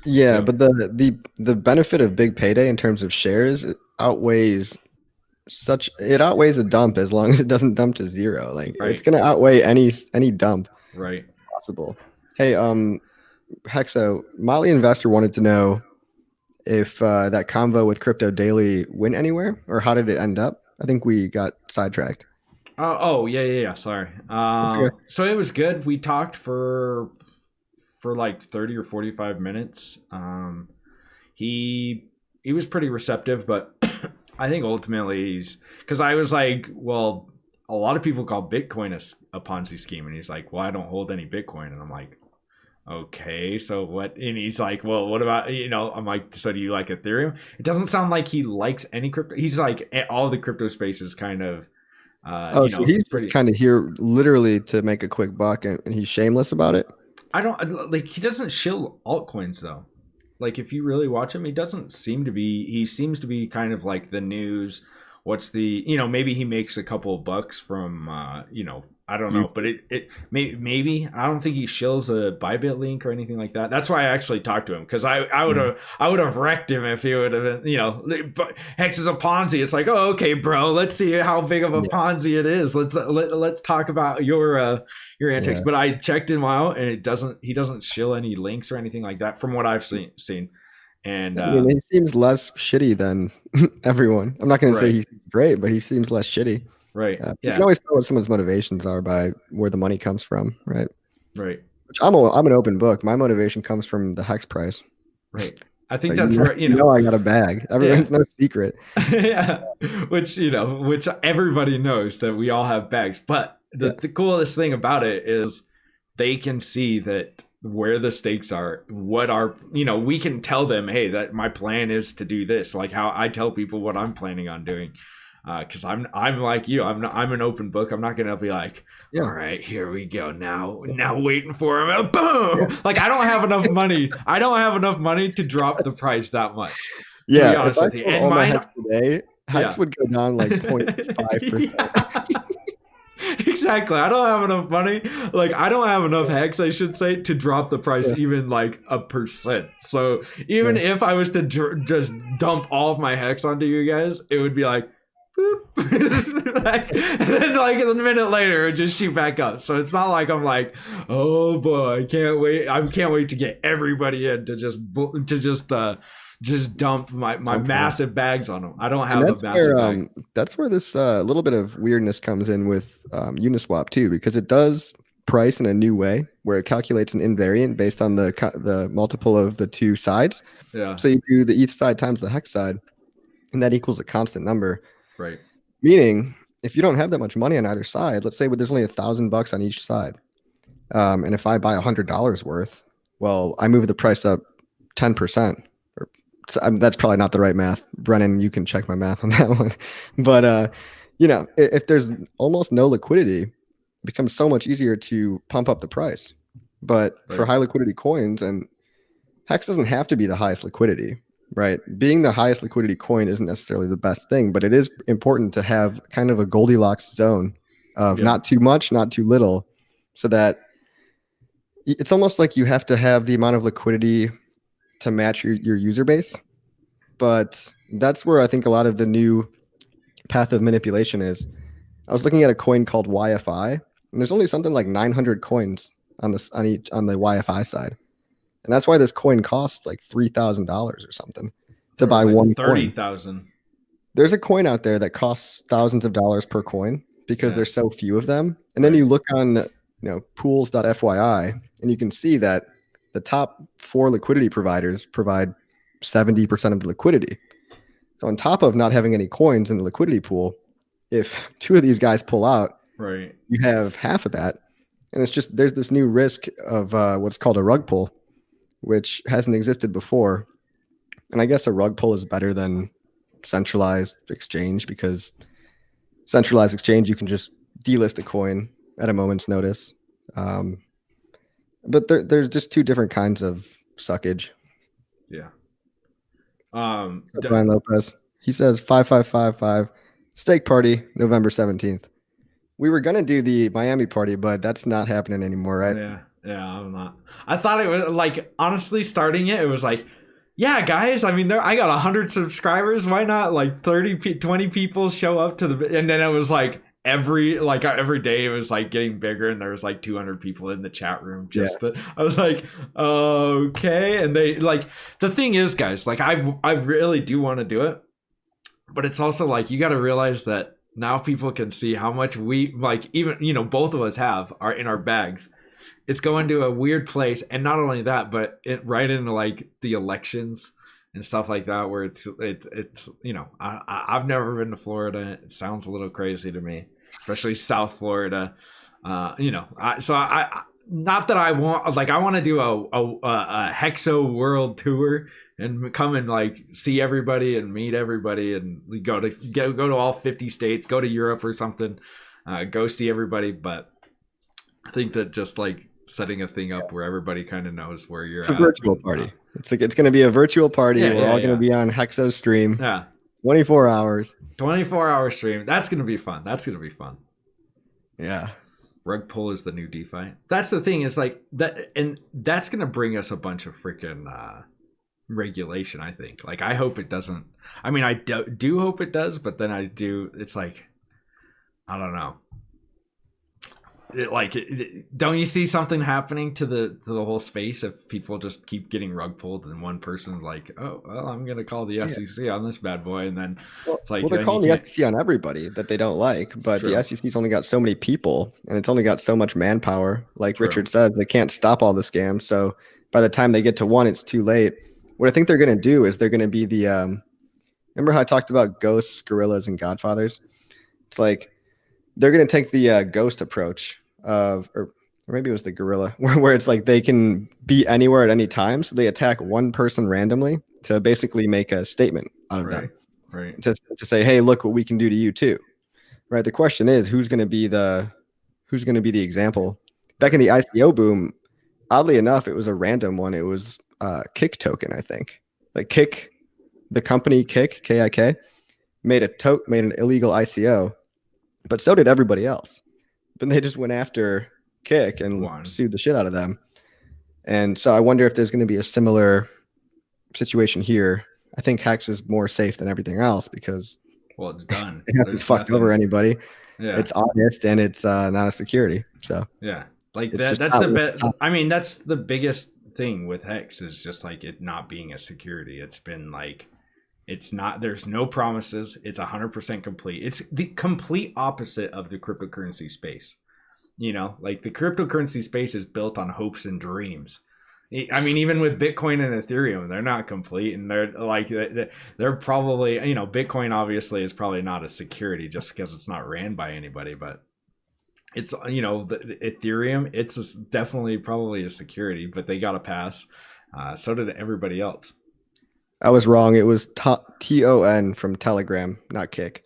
yeah. So But the benefit of big payday in terms of shares outweighs it outweighs a dump as long as it doesn't dump to zero. Like it's right, gonna outweigh any dump right. possible. Hey, Hexo, Molly Investor wanted to know if that convo with Crypto Daily went anywhere, or how did it end up? I think we got sidetracked. Oh yeah. Sorry. That's okay. So it was good. We talked for like 30 or 45 minutes. He was pretty receptive, but I think ultimately he's, because I was like, well, a lot of people call Bitcoin a Ponzi scheme, and he's like, well, I don't hold any Bitcoin, and I'm like, okay, so what? And he's like, well, what about, I'm like, so do you like Ethereum? It doesn't sound like he likes any crypto. He's like, all the crypto space is kind of Oh, so he's just pretty. kind of here literally to make a quick buck, and he's shameless about it. I don't like, he doesn't shill altcoins though. Like if you really watch him, he seems to be kind of like the news. What's the, maybe he makes a couple of bucks from I don't You, know, but it maybe I don't think he shills a Bybit link or anything like that. That's why I actually talked to him, because I would have wrecked him if he would have been, but Hex is a Ponzi. It's like, oh, okay, bro, let's see how big of a yeah, Ponzi it is. Let's talk about your antics. yeah. But I checked him out, and he doesn't shill any links or anything like that from what I've seen. And I mean, he seems less shitty than everyone. I'm not going to say right, he's great, but he seems less shitty. right, You can yeah, always tell what someone's motivations are by where the money comes from, right? right, Which I'm an open book. My motivation comes from the hex price. right. I think But that's where I got a bag. yeah. Everyone's no secret. Yeah, which everybody knows that we all have bags. But the, Yeah, the coolest thing about it is they can see that where the stakes are, what are, we can tell them, hey, that my plan is to do this, like how I tell people what I'm planning on doing. Because I'm like you, I'm an open book. I'm not gonna be like, yeah, all right, here we go, now waiting for him, boom. yeah. Like I don't have enough money. I don't have enough money to drop the price that much, to be Yeah, if honest I with you. sold And all my mine, hex today, hex yeah. would go down like 0.5%. Yeah. Exactly. I don't have enough money. Like, I don't have enough hex, I should say, to drop the price Yeah. even like a percent. So even Yeah. if I was to just dump all of my hex onto you guys, it would be like, boop. Like, and then like a minute later, it just shoot back up. So it's not like I'm like, oh boy, I can't wait. I can't wait to get everybody in to just dump my massive bags on them. I don't And have a massive bag. that's where this little bit of weirdness comes in with Uniswap too, because it does price in a new way where it calculates an invariant based on the multiple of the two sides. Yeah. So you do the ETH side times the hex side, and that equals a constant number. Right. Meaning, if you don't have that much money on either side, let's say there's only $1,000 on each side, and if I buy $100 worth, well, I move the price up 10%. That's probably not the right math. Brennan, you can check my math on that one. But if there's almost no liquidity, it becomes so much easier to pump up the price. But for high liquidity coins, and Hex doesn't have to be the highest liquidity, right? Being the highest liquidity coin isn't necessarily the best thing, but it is important to have kind of a Goldilocks zone of not too much, not too little, so that it's almost like you have to have the amount of liquidity to match your user base. But that's where I think a lot of the new path of manipulation is. I was looking at a coin called YFI, and there's only something like 900 coins on the YFI side, and that's why this coin costs like $3,000 or something to buy like one 30,000. There's a coin out there that costs thousands of dollars per coin because there's so few of them. And then you look on pools.fyi, and you can see that the top 4 liquidity providers provide 70% of the liquidity. So on top of not having any coins in the liquidity pool, if 2 of these guys pull out, you have half of that. And it's just, there's this new risk of what's called a rug pull, which hasn't existed before. And I guess a rug pull is better than centralized exchange, because centralized exchange, you can just delist a coin at a moment's notice. But there's just 2 different kinds of suckage. Yeah. Brian Lopez, he says 5555 steak party November 17th. We were gonna do the Miami party, but that's not happening anymore, right? Yeah, I'm not. I thought it was like, honestly, starting it was like, yeah, guys, I mean, I got 100 subscribers. Why not like 20 people show up to the, and then it was like every day it was like getting bigger, and there was like 200 people in the chat room I was like, okay. And they like, the thing is, guys, like I really do want to do it, but it's also like, you got to realize that now people can see how much we, like, even both of us are in our bags. It's going to a weird place, and not only that, but it right into like the elections and stuff like that, where it's I've never been to Florida. It sounds a little crazy to me, especially South Florida. Not that I want, like, I want to do a Hexo world tour and come and like see everybody and meet everybody, and we go to all 50 states, go to Europe or something, go see everybody. But I think that just like setting a thing up where everybody kind of knows where you're at. It's a virtual party. It's going to be a virtual party. We're all going to be on Hexo stream. Yeah. 24 hours. 24-hour stream. That's going to be fun. Yeah. Rug pull is the new DeFi. That's the thing, is like that, and that's going to bring us a bunch of freaking regulation, I think. Like, I hope it doesn't. I mean, I do hope it does, but then it's like, I don't know. Don't you see something happening to the whole space if people just keep getting rug pulled, and one person's like, oh, well, I'm gonna call the SEC on this bad boy, and then it's like, they're calling the SEC on everybody that they don't like, but the SEC's only got so many people, and it's only got so much manpower. Like Richard says, they can't stop all the scams, so by the time they get to one, it's too late. What I think they're gonna do is they're gonna be the remember how I talked about ghosts, gorillas, and godfathers? It's like they're gonna take the ghost approach of, or maybe it was the gorilla, where it's like they can be anywhere at any time, so they attack one person randomly to basically make a statement out of them, to say, hey, look what we can do to you too, right? The question is, who's going to be the example? Back in the ICO boom, oddly enough, it was a random one. It was Kick token, I think. Like Kick, the company Kick, KIK, made an illegal ICO, but so did everybody else. but they just went after Kick and One. sued the shit out of them. And so I wonder if there's going to be a similar situation here. I think Hex is more safe than everything else because Well, it's done. it hasn't There's fucked nothing. over anybody. Yeah. It's honest and it's not a security. So Yeah. Like it's just that's not the worth best. I mean, that's the biggest thing with Hex is just like it not being a security. It's been like it's not. There's no promises. It's 100% complete. It's the complete opposite of the cryptocurrency space. You know, like the cryptocurrency space is built on hopes and dreams. I mean, even with Bitcoin and Ethereum, they're not complete, and they're like they're probably, you know, Bitcoin obviously is probably not a security just because it's not ran by anybody, but it's, you know, the Ethereum, it's definitely probably a security, but they got a pass. So did everybody else. I was wrong. It was TON from Telegram, not Kick.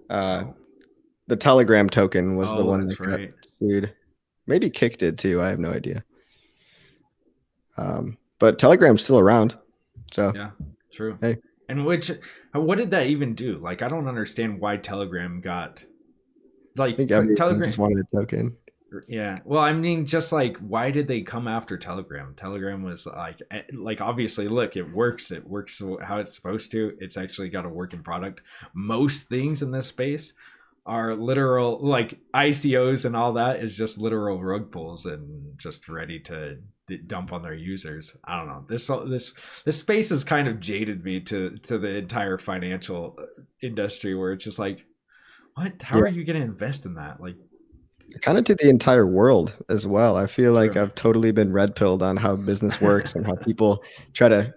The Telegram token was the one that got sued. Maybe Kick did too. I have no idea. But Telegram's still around. So yeah, true. Hey, and what did that even do? Like, I don't understand why Telegram got like I think everyone Telegram just wanted a token. Yeah. Well, I mean, just like, why did they come after Telegram? Telegram was like obviously, look, it works. It works how it's supposed to. It's actually got a working product. Most things in this space are literal, like ICOs and all that is just literal rug pulls and just ready to dump on their users. I don't know. This space has kind of jaded me to the entire financial industry, where it's just like, what? How are you going to invest in that? Like, kind of to the entire world as well. I feel like I've totally been red pilled on how business works and how people try to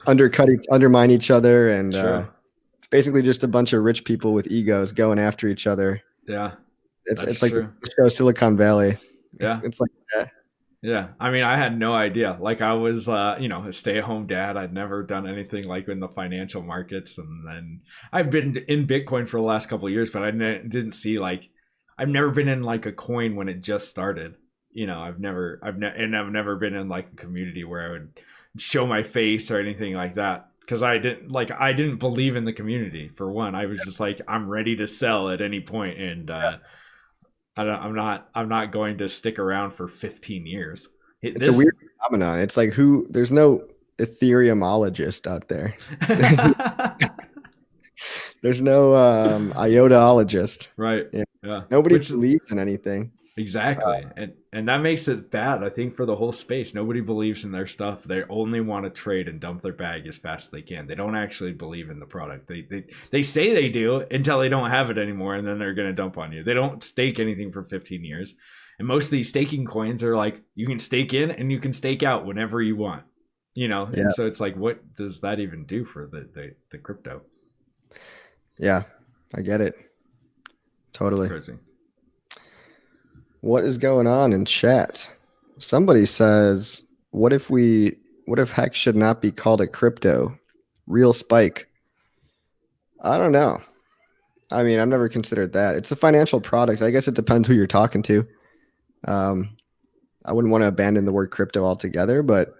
undermine each other, and it's basically just a bunch of rich people with egos going after each other. Yeah, it's like the show Silicon Valley. It's like that. Yeah, I mean, I had no idea. Like, I was, you know, a stay-at-home dad. I'd never done anything like in the financial markets, and then I've been in Bitcoin for the last couple of years, but I didn't see like. I've never been in like a coin when it just started. You know, I've never been in like a community where I would show my face or anything like that, because I didn't believe in the community. For one, I was just like, I'm ready to sell at any point, and I'm not going to stick around for 15 years. It's a weird phenomenon. It's like there's no Ethereumologist out there. There's no iotologist. Right. Yeah. Nobody believes in anything. Exactly. And that makes it bad, I think, for the whole space. Nobody believes in their stuff. They only want to trade and dump their bag as fast as they can. They don't actually believe in the product. They say they do until they don't have it anymore, and then they're going to dump on you. They don't stake anything for 15 years. And most of these staking coins are like, you can stake in and you can stake out whenever you want. You know? Yeah. And so it's like, what does that even do for the crypto? Yeah, I get it. Totally. That's crazy. What is going on in chat? Somebody says, what if Hex should not be called a crypto? Real spike. I don't know. I mean, I've never considered that. It's a financial product. I guess it depends who you're talking to. I wouldn't want to abandon the word crypto altogether, but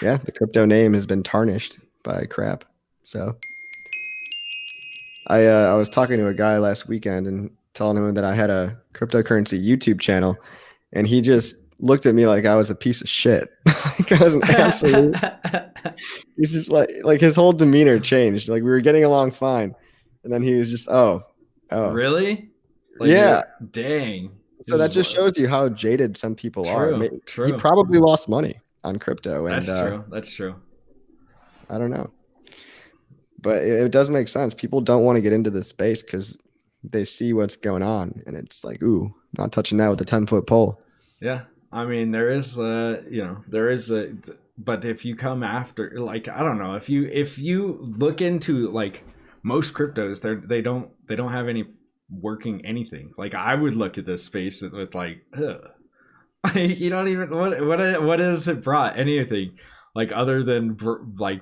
yeah, the crypto name has been tarnished by crap. So I was talking to a guy last weekend and telling him that I had a cryptocurrency YouTube channel, and he just looked at me like I was a piece of shit. Like I was an absolute. He's just like his whole demeanor changed. Like we were getting along fine, and then he was just oh, really? Like, yeah, dang. So that just shows you how jaded some people are. True. He probably lost money on crypto. And, That's true. I don't know. But it does make sense. People don't want to get into this space because they see what's going on. And it's like, ooh, not touching that with a 10-foot pole. Yeah. I mean, there is, but if you come after, like, I don't know, if you look into like most cryptos, they don't have any working anything. Like I would look at this space with like, ugh. You don't even what has it brought anything like other than like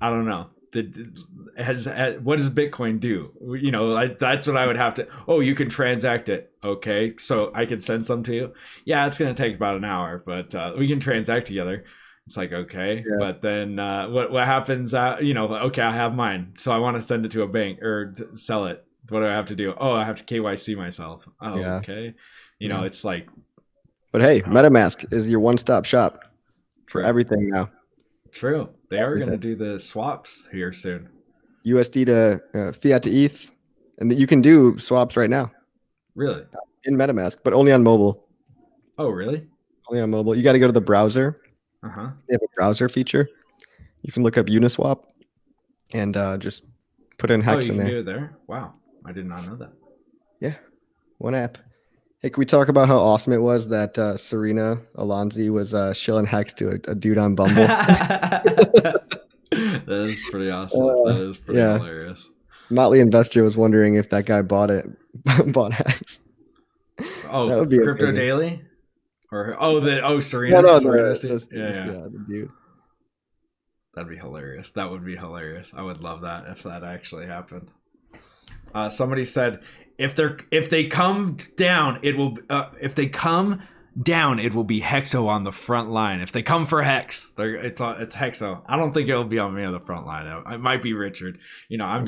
I don't know. What does Bitcoin do? You know, that's what I would have to. Oh, you can transact it. Okay, so I can send some to you. Yeah, it's gonna take about an hour, but we can transact together. It's like okay, yeah. But then what happens? Okay, I have mine, so I want to send it to a bank or sell it. What do I have to do? Oh, I have to KYC myself. Oh, yeah. Okay. You know, it's like, But hey, MetaMask is your one-stop shop for True. everything now. True. They are going to Everything. do the swaps here soon. USD to fiat to ETH, and you can do swaps right now Really? in MetaMask, but only on mobile. Oh, really? Only on mobile. You got to go to the browser. Uh-huh. They have a browser feature. You can look up Uniswap and just put in Oh, hex you in can there. do it there? Wow. I did not know that. Yeah, one app. Hey, can we talk about how awesome it was that Serena Alonzi was shilling hex to a dude on Bumble? That is pretty awesome. That is pretty yeah. hilarious. Motley Investor was wondering if that guy bought it, bought hex. Oh, That would be Crypto amazing. Daily? Or Serena? No, Serena's the, dude? Yeah. the dude. That'd be hilarious. That would be hilarious. I would love that if that actually happened. Somebody said if they come down, it will be Hexo on the front line. If they come for Hex, it's Hexo. I don't think it'll be on me on the front line. It might be Richard. You know, I might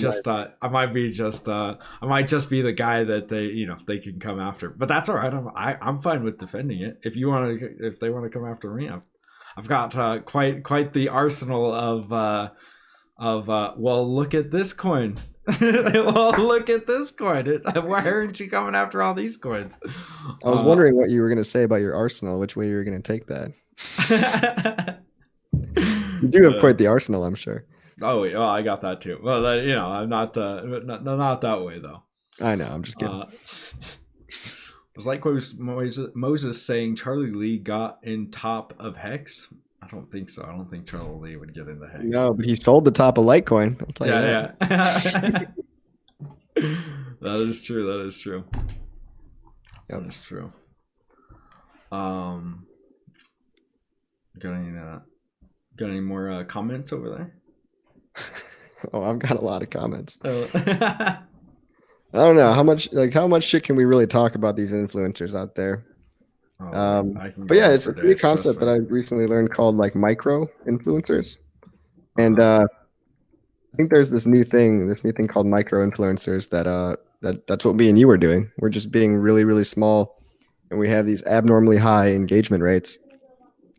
just be the guy that they can come after. But that's all right. I'm fine with defending it. If they want to come after me, I've got quite the arsenal of well, look at this coin. Well, look at this coin. Why aren't you coming after all these coins? I was wondering what you were going to say about your arsenal, which way you were going to take that. You do have quite the arsenal, I'm sure. Oh, wait, I got that too. Well, I'm not that way though. I know. I'm just kidding. It was like Moses saying Charlie Lee got in top of Hex. I don't think so. I don't think Charlie Lee would get into Hex. No, but he sold the top of Litecoin. I'll tell you that. Yeah. That is true. Yep. That is true. Got any more comments over there? Oh, I've got a lot of comments. Oh. I don't know how much shit can we really talk about these influencers out there. But yeah, it's a new concept that I recently learned called like micro influencers, and I think there's this new thing called micro influencers that's what me and you are doing. We're just being really, really small, and we have these abnormally high engagement rates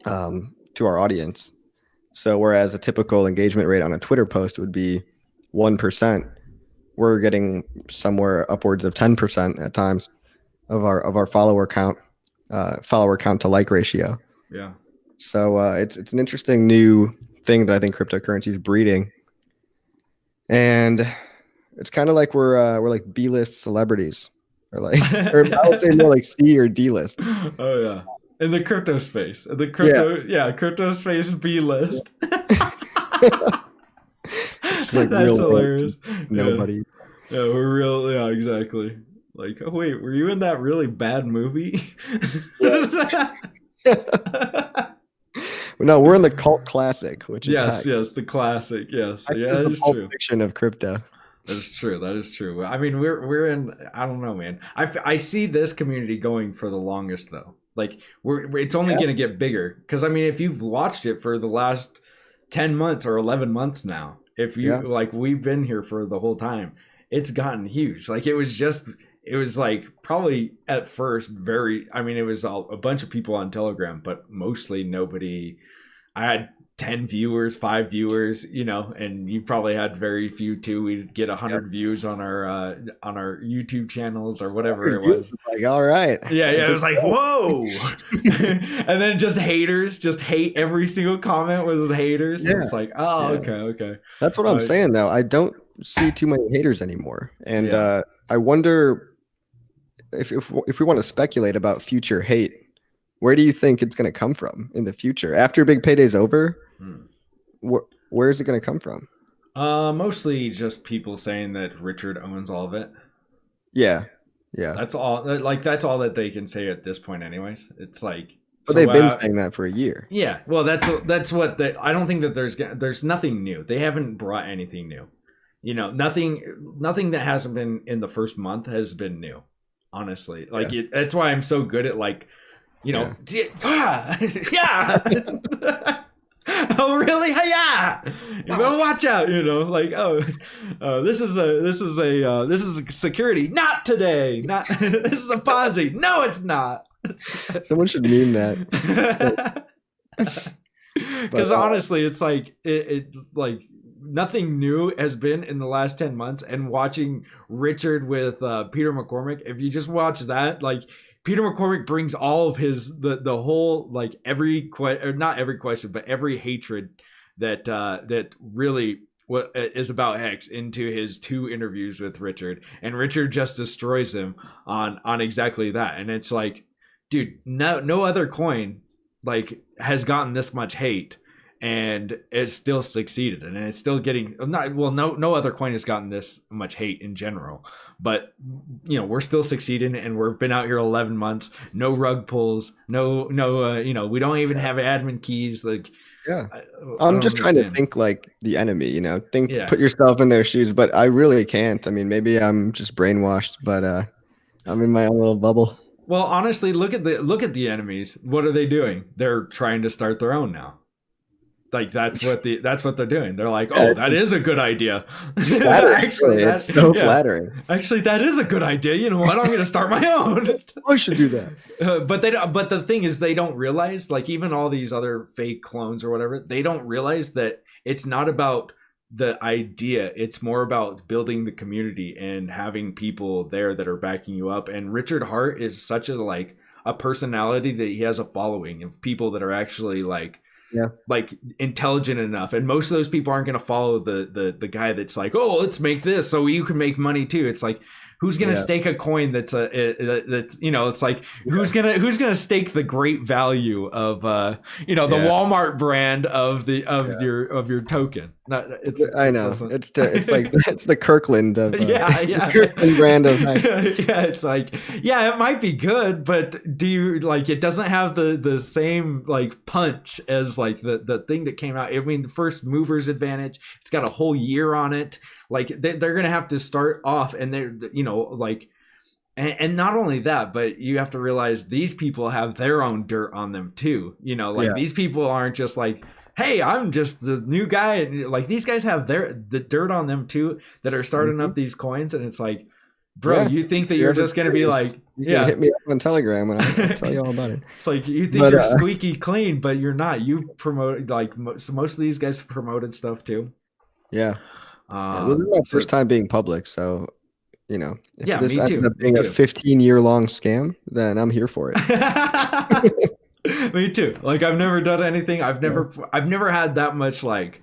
to our audience. So whereas a typical engagement rate on a Twitter post would be 1%, we're getting somewhere upwards of 10% at times of our follower count to like ratio. Yeah. So it's an interesting new thing that I think cryptocurrency is breeding, and it's kind of like we're like B-list celebrities, or I would say more like C or D-list. Oh yeah, in the crypto space, crypto space B-list. Like that's hilarious. Nobody. Yeah, we're real. Yeah, exactly. Like, oh wait, were you in that really bad movie? No, we're in the cult classic, which is yes, the classic. Yes, that is true. Fiction of crypto. That is true. I mean, we're in. I don't know, man. I see this community going for the longest though. Like it's only going to get bigger because I mean, if you've watched it for the last 10 months or 11 months now, if you like, we've been here for the whole time. It's gotten huge. Like it was like probably at first it was a bunch of people on Telegram, but mostly nobody. I had 10 viewers, 5 viewers, and you probably had very few too. We'd get 100 views on our YouTube channels or whatever it was. Like, all right. Yeah. It was like, whoa. And then just haters, just hate. Every single comment was haters. Yeah. It's like, oh, okay. That's what I'm saying though. I don't see too many haters anymore. And I wonder if we want to speculate about future hate, where do you think it's going to come from in the future? After Big Payday's over, where is it going to come from? Mostly just people saying that Richard owns all of it. Yeah. That's all. Like that's all that they can say at this point, anyways. It's like. But they've been saying that for a year. Yeah. Well, that's what I don't think that there's nothing new. They haven't brought anything new. Nothing that hasn't been in the first month has been new. Honestly, like that's why I'm so good at like, Oh really? Yeah. You better watch out. You know, like this is a security. Not today. Not this is a Ponzi. No, it's not. Someone should meme that. Because honestly, it's like it like nothing new has been in the last 10 months. And watching Richard with Peter McCormick, if you just watch that, like Peter McCormick brings all of his the whole like not every question, but every hatred that really what is about Hex into his 2 interviews with Richard, and Richard just destroys him on exactly that. And it's like, dude, no other coin like has gotten this much hate and it's still succeeded, and it's still getting no other coin has gotten this much hate in general, but you know, we're still succeeding, and we've been out here 11 months, no rug pulls, no you know, we don't even have admin keys. Like, yeah, I'm just trying to think like the enemy, you know, put yourself in their shoes, but I really can't. I mean, maybe I'm just brainwashed, but I'm in my own little bubble. Well, honestly, look at the enemies. What are they doing? They're trying to start their own now. Like that's what they're doing. They're like, oh, that is a good idea. Actually, it's so flattering. Actually, that is a good idea. You know what? I'm going to start my own. I should do that. But the thing is, they don't realize, like even all these other fake clones or whatever, they don't realize that it's not about the idea. It's more about building the community and having people there that are backing you up. And Richard Hart is such a personality that he has a following of people that are actually like intelligent enough, and most of those people aren't going to follow the guy that's like, oh, let's make this so you can make money too. It's like, who's going to stake a coin that's you know, it's like who's going to stake the great value of you know, the Walmart brand of your token. I know it's like it's the Kirkland of the Kirkland brand of it's like, yeah, it might be good, but do you like, it doesn't have the same like punch as like the thing that came out. I mean, the first mover's advantage, it's got a whole year on it. Like they're gonna have to start off, and they're, you know, like, and not only that, but you have to realize these people have their own dirt on them too. You know, like these people aren't just like, hey, I'm just the new guy, and like these guys have the dirt on them too that are starting up these coins. And it's like, bro, you think that you're just gonna be like, hit me up on Telegram and I'll tell you all about it. It's like, you think you're squeaky clean, but you're not. You promote, like, so most of these guys promoted stuff too. This is my first time being public, so you know, if this ends up being a 15-year-long scam, then I'm here for it. Me too. Like, I've never done anything. I've never had that much like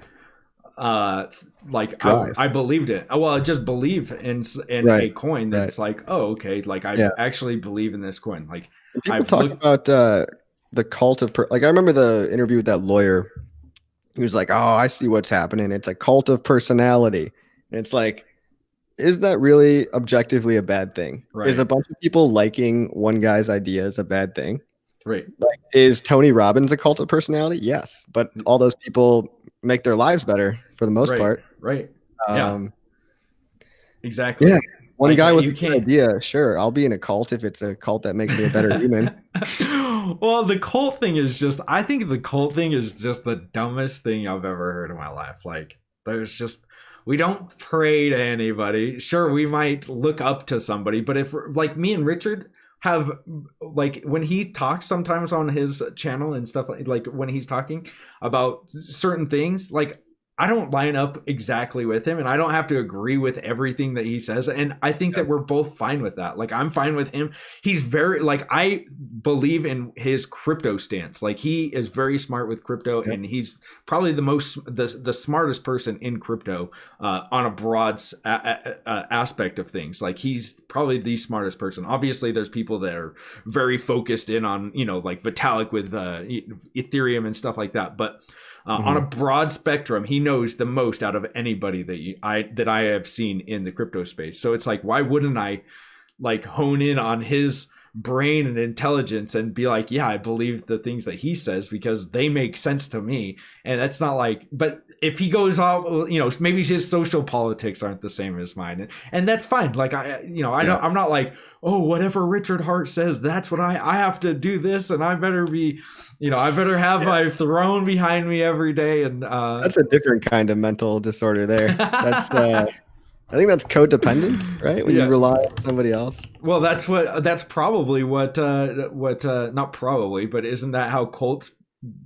I believed it. Well, I just believe in a coin that's like, oh, okay, like I actually believe in this coin. Like, people talk about the cult of like, I remember the interview with that lawyer. He was like, oh, I see what's happening. It's a cult of personality. And it's like, is that really objectively a bad thing? Right. Is a bunch of people liking one guy's ideas a bad thing? Right. Like, is Tony Robbins a cult of personality? Yes. But all those people make their lives better for the most part. Right. Exactly. Yeah. One guy with an idea. Sure. I'll be in a cult if it's a cult that makes me a better human. Well, the cult thing is just, I think the cult thing is just the dumbest thing I've ever heard in my life. Like, there's just, we don't pray to anybody. Sure, we might look up to somebody, but if, like, me and Richard have, like, when he talks sometimes on his channel and stuff, like when he's talking about certain things, like, I don't line up exactly with him, and I don't have to agree with everything that he says. And I think that we're both fine with that. Like, I'm fine with him. He's very, like, I believe in his crypto stance. Like, he is very smart with crypto, and he's probably the smartest person in crypto on a broad aspect of things. Like, he's probably the smartest person. Obviously, there's people that are very focused in on, you know, like Vitalik with Ethereum and stuff like that. But on a broad spectrum, he knows the most out of anybody that I have seen in the crypto space. So it's like, why wouldn't I like hone in on his brain and intelligence and be like, yeah, I believe the things that he says because they make sense to me. And that's not like, but if he goes off, maybe his social politics aren't the same as mine, and that's fine. Like I'm not like, oh, whatever Richard Hart says, that's what I have to do this, and I better be, I better have my throne behind me every day. And that's a different kind of mental disorder there. That's I think that's codependence, right? When you rely on somebody else. Well, that's probably what not probably, but isn't that how cults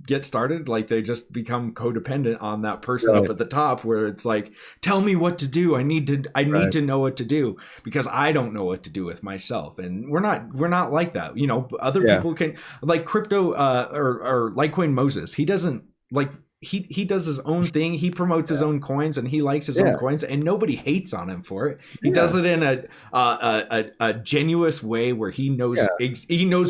get started? Like they just become codependent on that person up at the top, where it's like, tell me what to do. I need to know what to do because I don't know what to do with myself. And we're not like that. Other people can, like crypto or Litecoin Moses. He doesn't like. He does his own thing. He promotes his own coins, and he likes his own coins, and nobody hates on him for it. He does it in a genuine way where he knows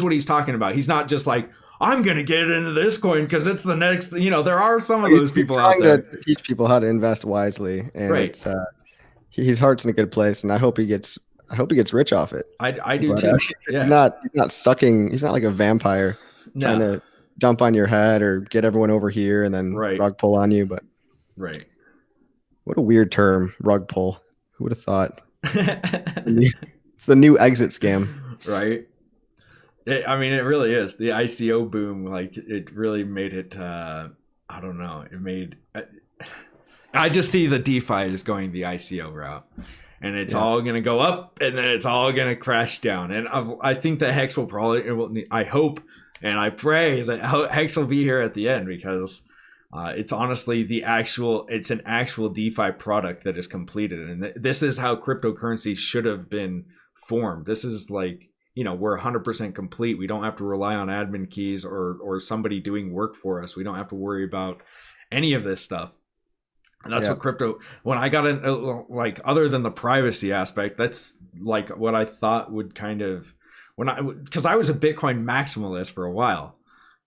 what he's talking about. He's not just like, I'm gonna get into this coin because it's the next. There are some of those people out there to teach people how to invest wisely, and it's, his heart's in a good place, and I hope he gets rich off it. I do too. He's not sucking. He's not like a vampire trying to dump on your head or get everyone over here and then rug pull on you. But what a weird term, rug pull. Who would have thought? It's the new exit scam, right? It really is. The ICO boom, like it really made it. I don't know. It made. I just see the DeFi is going the ICO route, and it's all going to go up, and then it's all going to crash down. And I think that Hex will probably. I hope. And I pray that Hex will be here at the end because it's honestly it's an actual DeFi product that is completed. And this is how cryptocurrency should have been formed. This is like, we're 100% complete. We don't have to rely on admin keys or somebody doing work for us. We don't have to worry about any of this stuff. And that's what crypto, when I got in, like, other than the privacy aspect, that's like what I thought would kind of, because I was a Bitcoin maximalist for a while.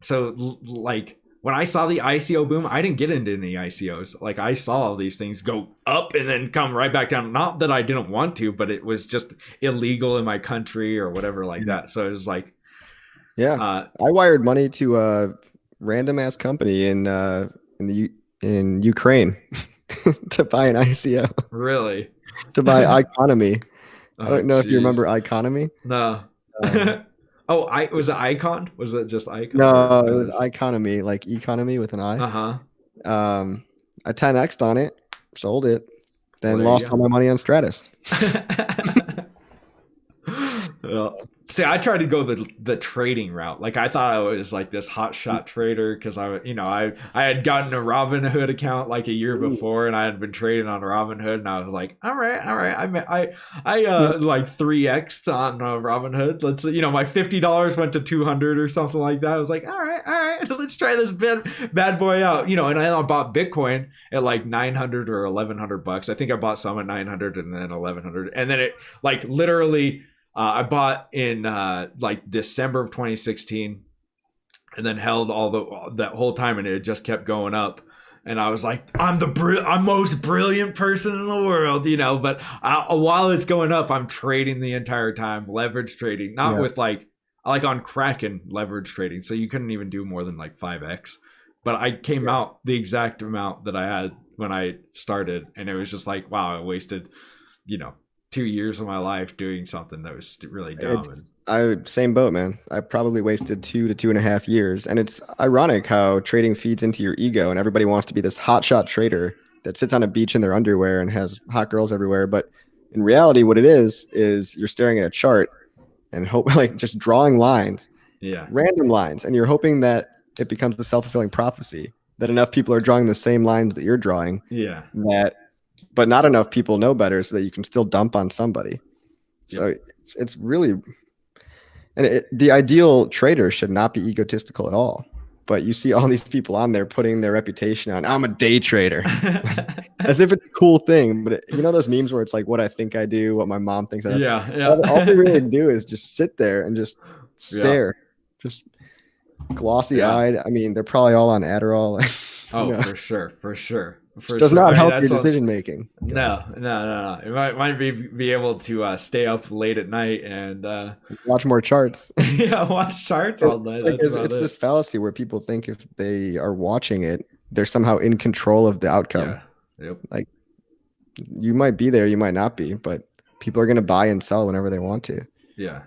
So like when I saw the ICO boom, I didn't get into any ICOs. Like I saw all these things go up and then come right back down. Not that I didn't want to, but it was just illegal in my country or whatever like that. So it was like, I wired money to a random ass company in Ukraine to buy an ICO. Really? To buy Economy. I don't know if you remember Economy. No. Was it Icon? Was it just Icon? No, it was Economy, like economy with an I. I 10x'd on it, sold it, then lost all my money on Stratus. See, I tried to go the trading route. Like I thought I was like this hot shot trader because I had gotten a Robinhood account like a year before, and I had been trading on Robinhood, and I was like, all right. I like 3x'd on Robinhood. Let's my $50 went to 200 or something like that. I was like, all right, let's try this bad boy out. And I bought Bitcoin at like 900 or 1100 bucks. I think I bought some at 900 and then 1100, and then it like literally. I bought in like December of 2016, and then held that whole time, and it just kept going up. And I was like, I'm most brilliant person in the world, But while it's going up, I'm trading the entire time, leverage trading, not with like on Kraken leverage trading. So you couldn't even do more than like 5x. But I came out the exact amount that I had when I started, and it was just like, wow, I wasted, 2 years of my life doing something that was really dumb. Same boat, man. I probably wasted 2 to 2.5 years. And it's ironic how trading feeds into your ego, and everybody wants to be this hotshot trader that sits on a beach in their underwear and has hot girls everywhere. But in reality, what it is you're staring at a chart and like just drawing lines, random lines. And you're hoping that it becomes a self-fulfilling prophecy that enough people are drawing the same lines that you're drawing. But not enough people know better so that you can still dump on somebody. So it's really, and the ideal trader should not be egotistical at all. But you see all these people on there putting their reputation on, I'm a day trader, as if it's a cool thing. But those memes where it's like what I think I do, what my mom thinks I do. All they really do is just sit there and just stare, just glossy eyed. I mean, they're probably all on Adderall. For sure. for Does sure. not I mean, help your that's a, decision making, guys. no. It might be able to stay up late at night and Watch more charts. yeah, watch charts all night. That's about It's it. this fallacy where people think if they are watching it, they're somehow in control of the outcome. Yeah. Yep. Like you might be there, you might not be, but people are going to buy and sell whenever they want to. Yeah.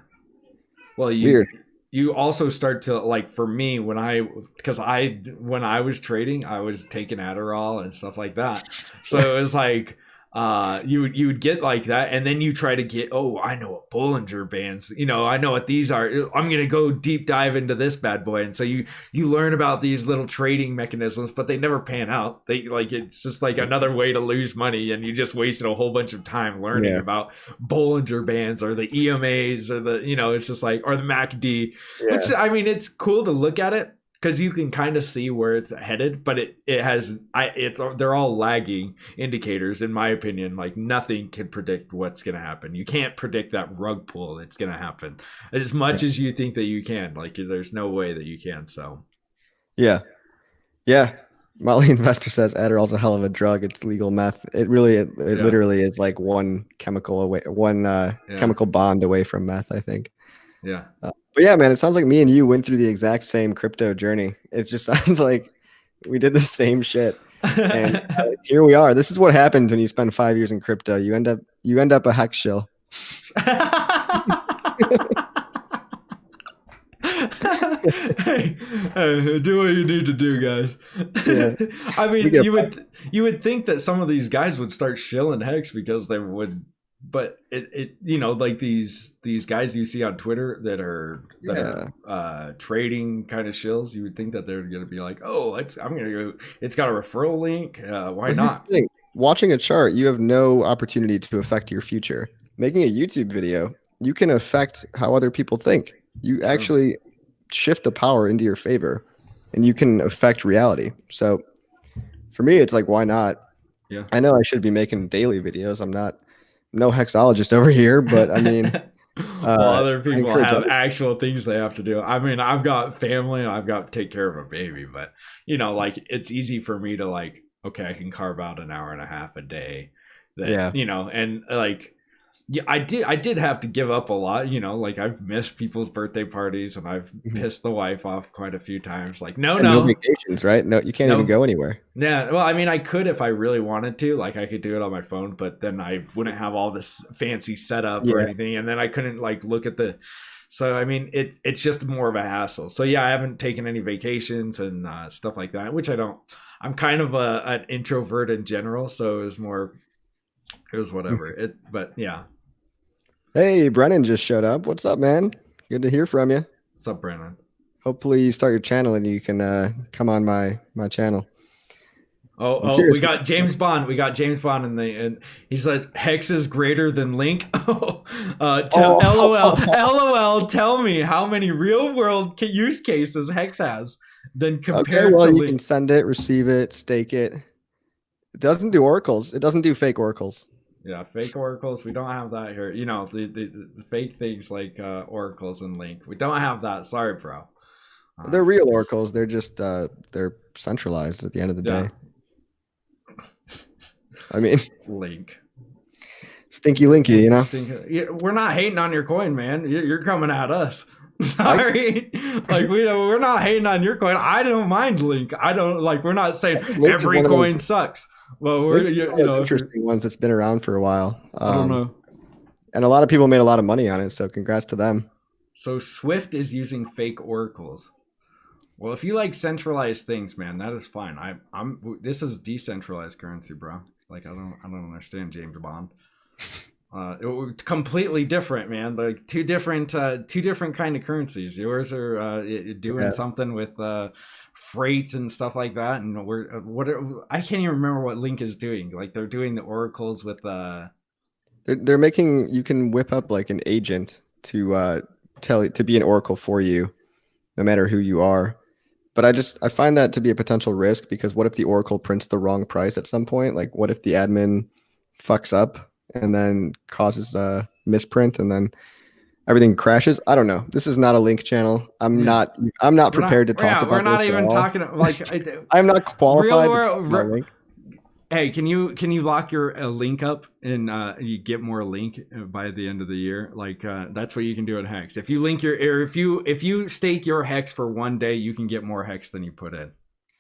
Well, Weird. you also start to like for me when when I was trading, I was taking Adderall and stuff like that. So it was like you would get like that, and then you try to get, oh, I know what Bollinger Bands, I know what these are. I'm gonna go deep dive into this bad boy, and so you learn about these little trading mechanisms, but they never pan out. They like it's just like another way to lose money, and you just wasted a whole bunch of time learning about Bollinger Bands or the EMAs or the it's just like or the MACD, which I mean it's cool to look at it, because you can kind of see where it's headed, but they're all lagging indicators in my opinion. Like nothing can predict what's going to happen. You can't predict that rug pull that's going to happen as much as you think that you can. Like there's no way that you can. So yeah. Molly Investor says Adderall's a hell of a drug. It's legal meth. It literally is like one chemical bond away from meth, I think. Yeah. But yeah, man, it sounds like me and you went through the exact same crypto journey. It just sounds like we did the same shit. And here we are. This is what happens when you spend 5 years in crypto. You end up a hex shill. Hey, do what you need to do, guys. Yeah. I mean, you would think that some of these guys would start shilling hex because they would. But it like these guys you see on Twitter that are trading kind of shills, you would think that they're gonna be like, oh, I'm gonna go. It's got a referral link. Why not? Watching a chart, you have no opportunity to affect your future. Making a YouTube video, you can affect how other people think. You actually shift the power into your favor, and you can affect reality. So, for me, it's like, why not? Yeah, I know I should be making daily videos. I'm not. No hexologist over here, but I mean, well, other people have actual things they have to do. I mean, I've got family and I've got to take care of a baby, but like it's easy for me to like, okay, I can carve out an hour and a half a day that, and like, yeah, I did have to give up a lot, like I've missed people's birthday parties and I've pissed the wife off quite a few times. Like, no vacations, right? No, you can't even go anywhere. Yeah. Well, I mean, I could if I really wanted to, like I could do it on my phone, but then I wouldn't have all this fancy setup or anything. And then I couldn't like look at so, I mean, it's just more of a hassle. So yeah, I haven't taken any vacations and stuff like that, which I'm kind of an introvert in general. So it was whatever but yeah. Hey, Brennan just showed up. What's up, man? Good to hear from you. What's up, Brennan? Hopefully you start your channel and you can come on my channel. We got James Bond. We got James Bond and he says Hex is greater than Link. LOL. Tell me how many real world use cases Hex has then compared to Link. You can send it, receive it, stake it. It doesn't do oracles. It doesn't do fake oracles. Yeah, fake oracles. We don't have that here. The fake things like oracles and Link. We don't have that. Sorry, bro. They're real oracles. They're just they're centralized at the end of the day. I mean, Link. Stinky Linky, we're not hating on your coin, man. You're coming at us. Sorry. Like we're not hating on your coin. I don't mind Link. I don't like. We're not saying every coin sucks. Well, we're interesting ones that's been around for a while. I don't know. And a lot of people made a lot of money on it, so congrats to them. So Swift is using fake oracles. Well, if you like centralized things, man, that is fine. This is decentralized currency, bro. Like I don't understand James Bond. Completely different, man. Like two different kind of currencies. Yours are doing something with freight and stuff like that, and I can't even remember what Link is doing. Like they're doing the oracles with they're making, you can whip up like an agent to be an oracle for you, no matter who you are. But I find that to be a potential risk, because what if the oracle prints the wrong price at some point? Like what if the admin fucks up and then causes a misprint and then everything crashes? I don't know. This is not a Link channel. I'm not prepared to talk about. We're not even talking like I'm not qualified to talk about Link. Hey, can you lock your link up and you get more link by the end of the year? Like that's what you can do in Hex. If you link your or if you stake your Hex for one day, you can get more Hex than you put in.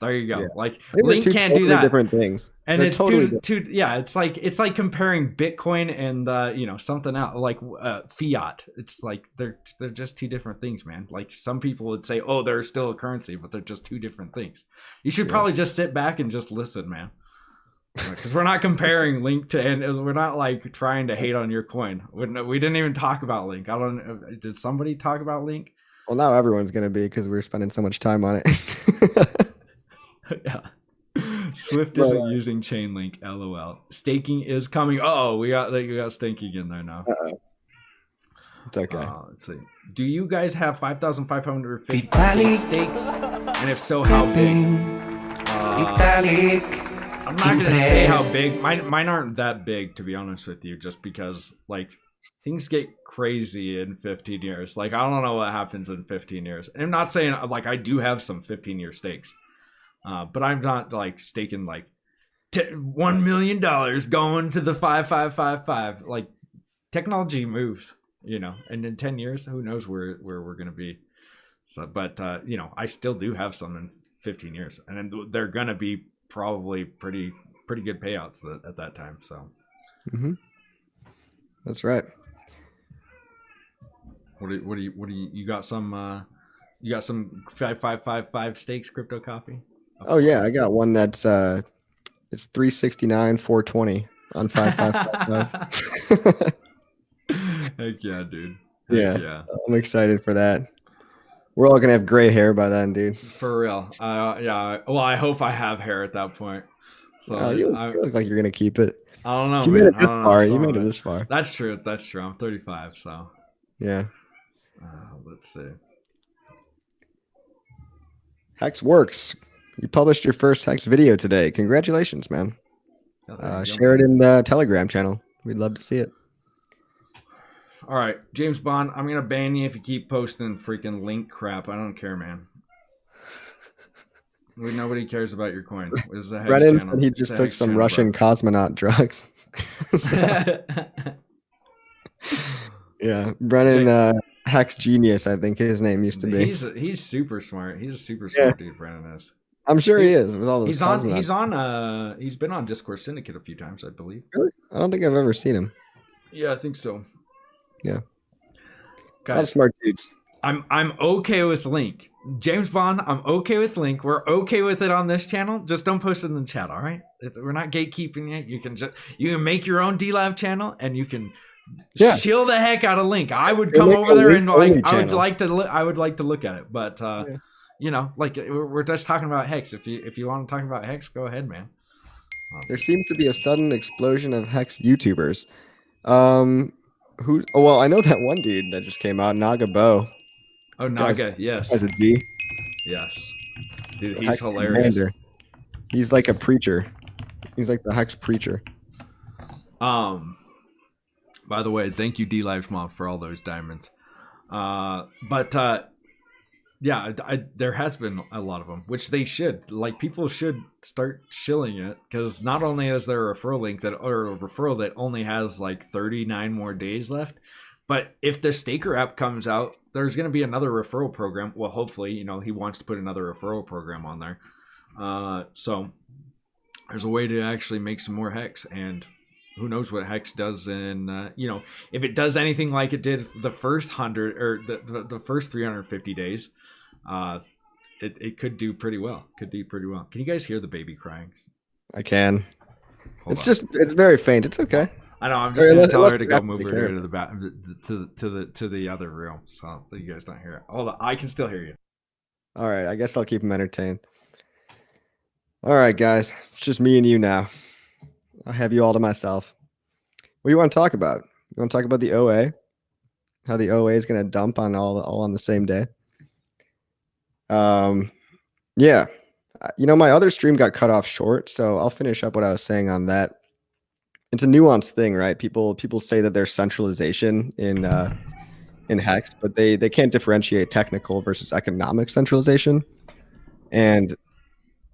There you Yeah, go. Like I think they're Link two can't do totally that. different things. And They're it's totally two yeah, it's like comparing Bitcoin and something else like fiat. It's like they're just two different things, man. Like some people would say, oh, they're still a currency, but they're just two different things. You should yeah. probably just sit back and just listen, man, because we're not comparing Link to, and we're not like trying to hate on your coin. We didn't even talk about Link. I don't. Did somebody talk about Link? Well, now everyone's gonna be because we're spending so much time on it. Yeah. Swift But isn't using Chainlink. LOL. Staking is coming. Oh, we got staking in there now. it's okay. Let's see. Do you guys have 5,550 stakes? And if so, how big? I'm not gonna say how big. Mine aren't that big, to be honest with you, just because like things get crazy in 15 years. Like I don't know what happens in 15 years. I'm not saying like I do have some 15-year stakes, but I'm not like staking like $1 million going to the 5555. Like technology moves, and in 10 years, who knows where we're gonna be. So, but I still do have some in 15 years, and then they're gonna be probably pretty good payouts at that time. So That's right. what do you got some 5555 stakes crypto coffee? Oh yeah, I got one that's it's 369 420 on 5555. Heck yeah, dude. Yeah, I'm excited for that. We're all gonna have gray hair by then, dude. For real. Yeah. Well, I hope I have hair at that point. So You look like you're gonna keep it. I don't know. You man. made it I this don't know. far. Some You made of it this far. That's true. I'm 35. So Yeah. let's see. Hex works. You published your first Hex video today. Congratulations, man. Share it in the Telegram channel. We'd love to see it. All right, James Bond, I'm gonna ban you if you keep posting freaking link crap. I don't care, man. Nobody cares about your coin. This is a Hex Brennan channel. said he just took some Russian cosmonaut drugs. Yeah, Brennan, Hex Genius, I think his name used to be. He's super smart. He's a super smart dude, Brennan is. I'm sure he is with all those. He's been on Discord Syndicate a few times, I believe. Really? I don't think I've ever seen him. Yeah, I think so. Yeah. Guys, a lot of smart dudes. I'm okay with Link. James Bond, I'm okay with Link. We're okay with it on this channel. Just don't post it in the chat, all right? We're not gatekeeping it. You can make your own D-Live channel and you can shill the heck out of Link. I would come over there and like I would like to look at it, but like we're just talking about Hex. If you want to talk about Hex, go ahead, man. There seems to be a sudden explosion of Hex YouTubers. Well, I know that one dude that just came out, Naga Bo. Oh, Naga, yes. As a G. Yes. Dude, he's hilarious. Commander. He's like a preacher. He's like the Hex preacher. By the way, thank you, D-Live Mob, for all those diamonds. Yeah, there has been a lot of them, which they should. Like, people should start shilling it, because not only is there a referral link that only has like 39 more days left, but if the Staker app comes out, there's going to be another referral program. Well, hopefully, he wants to put another referral program on there. So there's a way to actually make some more Hex, and who knows what Hex does in, if it does anything like it did the first 100 or the first 350 days, it could do pretty well. Can you guys hear the baby crying? I can. It's very faint. It's okay. I know. I'm just gonna tell her to go move her to the other room, so you guys don't hear it. Hold on, I can still hear you. All right, I guess I'll keep them entertained. All right, guys, it's just me and you now. I'll have you all to myself. What do you want to talk about? You want to talk about the OA? How the OA is going to dump on all on the same day? Yeah. My other stream got cut off short, so I'll finish up what I was saying on that. It's a nuanced thing, right? People say that there's centralization in Hex, but they can't differentiate technical versus economic centralization. And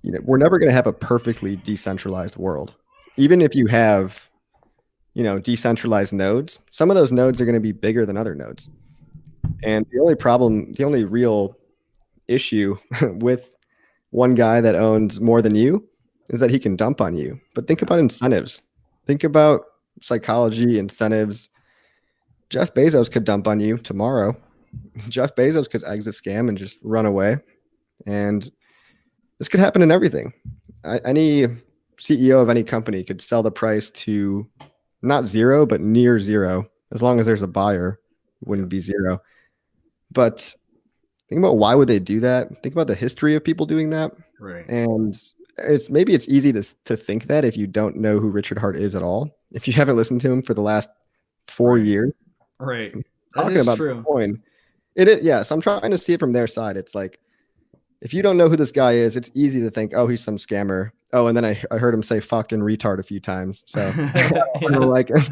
we're never going to have a perfectly decentralized world. even if you have, decentralized nodes, some of those nodes are going to be bigger than other nodes. And the only real issue with one guy that owns more than you is that he can dump on you. But think about incentives. Think about psychology, incentives. Jeff Bezos could dump on you tomorrow. Jeff Bezos could exit scam and just run away. And this could happen in everything. Any CEO of any company could sell the price to not zero, but near zero. As long as there's a buyer, it wouldn't be zero. But think about why would they do that? Think about the history of people doing that. Right. And it's easy to think that if you don't know who Richard Hart is at all. If you haven't listened to him for the last 4 years. Right. That Talking is about true. Bitcoin. It is, yeah. So I'm trying to see it from their side. It's like, if you don't know who this guy is, it's easy to think, oh, he's some scammer. Oh, and then I heard him say fucking retard a few times. So I don't like it.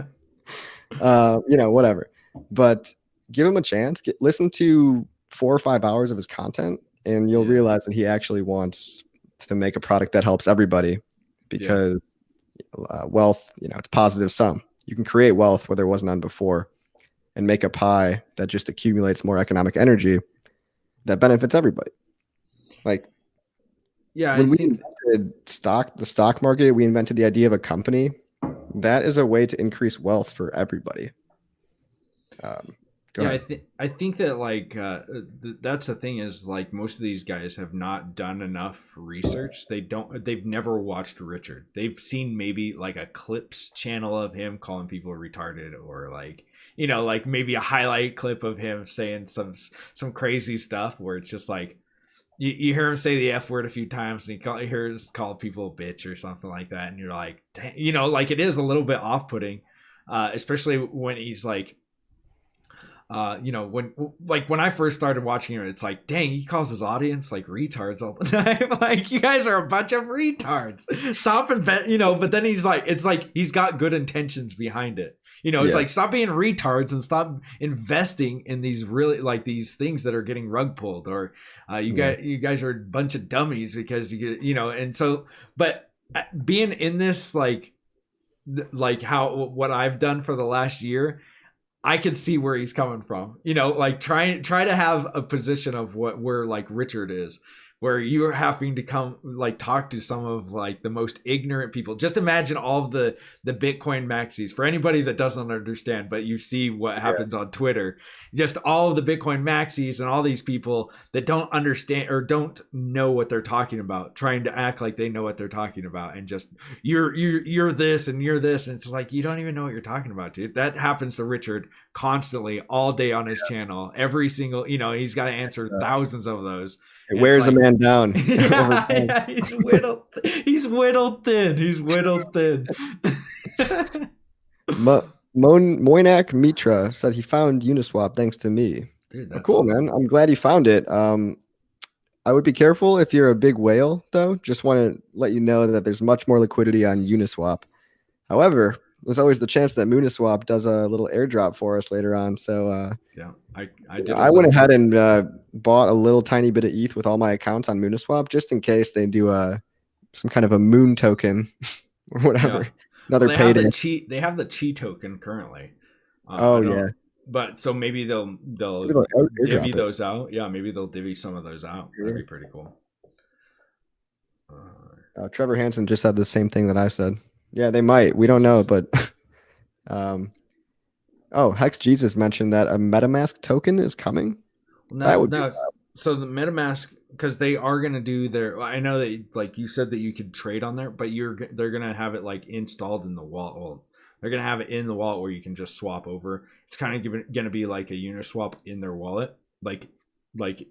Whatever. But give him a chance. Listen to 4 or 5 hours of his content, and you'll realize that he actually wants to make a product that helps everybody, because wealth, it's a positive sum. You can create wealth where there was none before and make a pie that just accumulates more economic energy that benefits everybody. Like, when we invented the stock market, we invented the idea of a company. That is a way to increase wealth for everybody. I think that like that's the thing, is like most of these guys have not done enough research. They've never watched Richard. They've seen maybe like a clips channel of him calling people retarded, or like, like maybe a highlight clip of him saying some crazy stuff where it's just like you hear him say the F word a few times, and you hear him call people a bitch or something like that, and you're like, dang, like it is a little bit off-putting, especially when he's like, when I first started watching him, it's like, dang, he calls his audience like retards all the time. Like, you guys are a bunch of retards. Stop but then he's like, it's like he's got good intentions behind it. It's like, stop being retards and stop investing in these really like these things that are getting rug pulled, or you guys are a bunch of dummies because you get, and so, but being in this, like what I've done for the last year, I could see where he's coming from. Like try to have a position of where like Richard is, where you're having to come like talk to some of like the most ignorant people. Just imagine all of the Bitcoin maxis, for anybody that doesn't understand, but you see what happens on Twitter, just all of the Bitcoin maxis and all these people that don't understand or don't know what they're talking about, trying to act like they know what they're talking about, and just you're this and you're this, and it's like, you don't even know what you're talking about, dude. That happens to Richard constantly all day on his channel. Every single, he's got to answer thousands of those. It wears a man down. He's whittled. He's whittled thin. Moinak Mitra said he found Uniswap thanks to me. Dude, that's cool, awesome. man. I'm glad he found it. I would be careful if you're a big whale, though. Just want to let you know that there's much more liquidity on Uniswap. However, there's always the chance that Mooniswap does a little airdrop for us later on. So I went ahead and bought a little tiny bit of ETH with all my accounts on Mooniswap, just in case they do some kind of a moon token or whatever. Yeah. Another payday. They have the Chi token currently. But so maybe they'll divvy those out. Yeah, maybe they'll divvy some of those out. That'd be pretty cool. Trevor Hansen just said the same thing that I said. Yeah, they might. We don't know, but Hex Jesus mentioned that a MetaMask token is coming. No. So the MetaMask, because they are gonna do their. I know that, like you said, that you could trade on there, but they're gonna have it like installed in the wallet. Well, they're gonna have it in the wallet where you can just swap over. It's kind of gonna be like a Uniswap in their wallet, like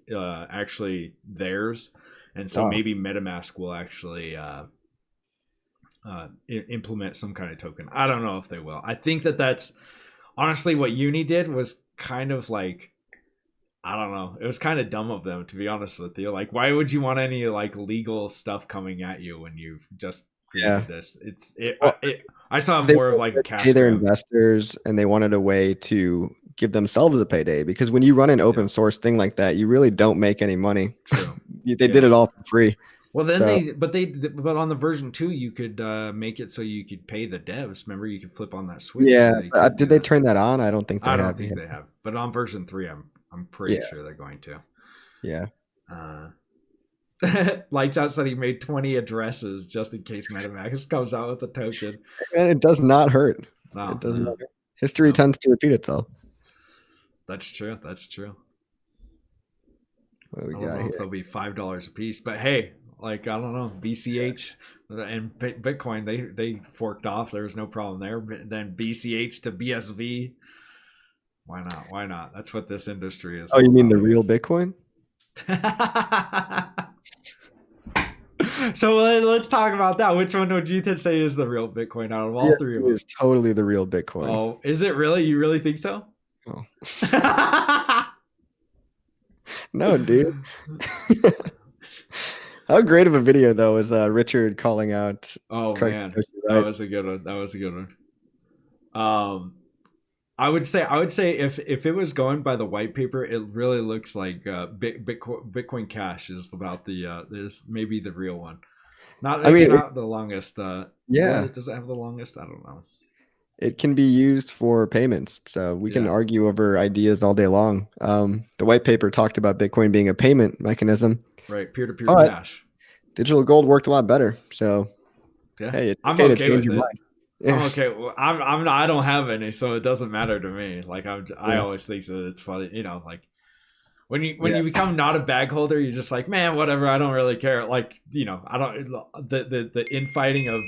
actually theirs, and so maybe MetaMask will actually implement some kind of token. I don't know if they will. I think that's honestly what Uni did was kind of like, I don't know, it was kind of dumb of them, to be honest with you. Like, why would you want any like legal stuff coming at you when you've just created this? I saw more of like a cash. Pay their investors, and they wanted a way to give themselves a payday, because when you run an open source thing like that, you really don't make any money. True. They did it all for free. Well, then So but on the version 2, you could make it so you could pay the devs. Remember, you could flip on that switch so yeah, they could did do they that. turn that on? I don't think they I don't have think yet. they have, but on version 3, I'm pretty Yeah, sure they're going to. yeah. Uh, Lights Out said he made 20 addresses just in case MetaMask comes out with a token. And it does not hurt. It No, does no, not hurt. History no. tends to repeat itself. That's true. That's true. What do we I don't got know if here? they'll be $5 a piece, but hey, like I don't know, BCH and Bitcoin they forked off. There was no problem there. But then BCH to BSV, why not? Why not? That's what this industry is Oh, all you mean about, the I real guess. Bitcoin? So let's talk about that. Which one would you say is the real Bitcoin out of all three of BSV them? is totally the real Bitcoin. Oh, is it really? You really think so? Oh. No, dude. How great of a video though was Richard calling out Oh Craig man, Satoshi, that right? was a good one. That was a good one. Um, I would say if it was going by the white paper, it really looks like Bitcoin Cash is about the is maybe the real one. Not I maybe mean, not the longest. yeah, Does it have the longest? I don't know. it can be used for payments. So we can Yeah, argue over ideas all day long. The white paper talked about Bitcoin being a payment mechanism, right. Peer to peer but cash. digital gold worked a lot better. So Yeah, hey, it's I'm okay to okay change with your it. mind. I'm Yeah, okay. Well, I'm not, I don't have any, so it doesn't matter to me. Like I yeah, always think that it's funny. Like when yeah, you become not a bag holder, you're just like, man, whatever. I don't really care. Like I don't the infighting of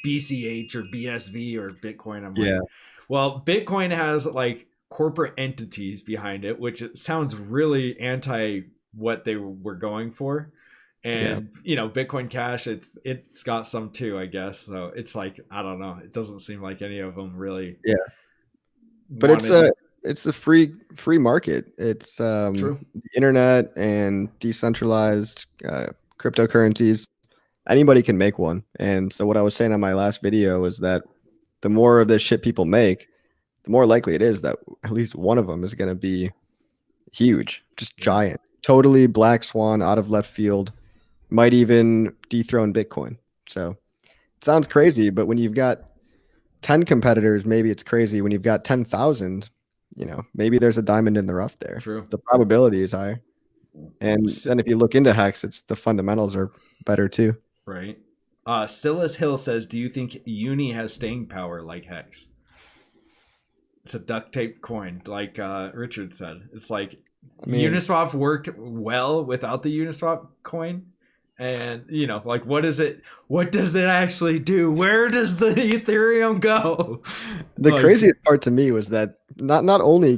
BCH or BSV or Bitcoin. I'm yeah, like, well, Bitcoin has like corporate entities behind it, which it sounds really anti what they were going for. yeah, And Bitcoin Cash, it's got some too, I guess. So it's like I don't know. It doesn't seem like any of them really yeah. But wanted. it's a free market. It's True. the internet and decentralized cryptocurrencies. Anybody can make one. And so what I was saying on my last video was that the more of this shit people make, the more likely it is that at least one of them is going to be huge, just Yeah. giant, totally black swan out of left field, might even dethrone Bitcoin. So it sounds crazy, but when you've got 10 competitors, maybe it's crazy. When you've got 10,000, maybe there's a diamond in the rough there. True. The probability is high. And then if you look into hex, it's the fundamentals are better too. Right. Silas Hill says, "Do you think Uni has staying power like Hex?" It's a duct tape coin, like Richard said. It's like I mean, Uniswap worked well without the Uniswap coin, and like what is it? What does it actually do? Where does the Ethereum go? the Like, craziest part to me was that not only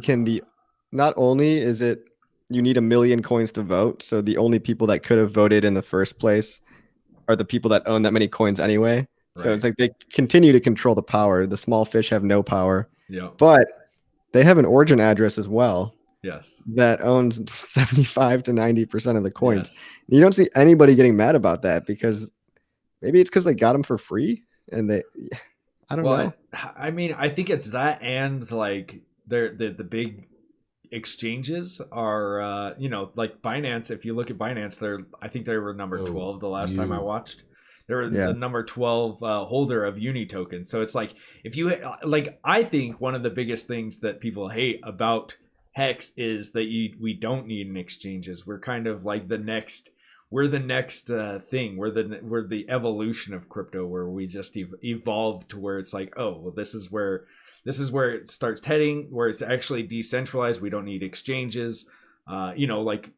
is it you need 1 million coins to vote, so the only people that could have voted in the first place are the people that own that many coins anyway. So right? it's like they continue to control the power. The small fish have no power, Yep. but they have an origin address as well Yes. that owns 75 to 90% of the coins. Yes. You don't see anybody getting mad about that because maybe it's because they got them for free and I don't Well, know. I mean, I think it's that, and like the big exchanges are like Binance. If you look at Binance, I think they were number Oh, 12 the last time I you. watched. They were Yeah. the number 12 holder of Uni tokens. So it's like if you like, I think one of the biggest things that people hate about Hex is that we don't need an exchanges. We're kind of like we're the next thing. We're the evolution of crypto, where we just evolved to where it's like, oh well, this is where it starts heading, where it's actually decentralized. We don't need exchanges. Like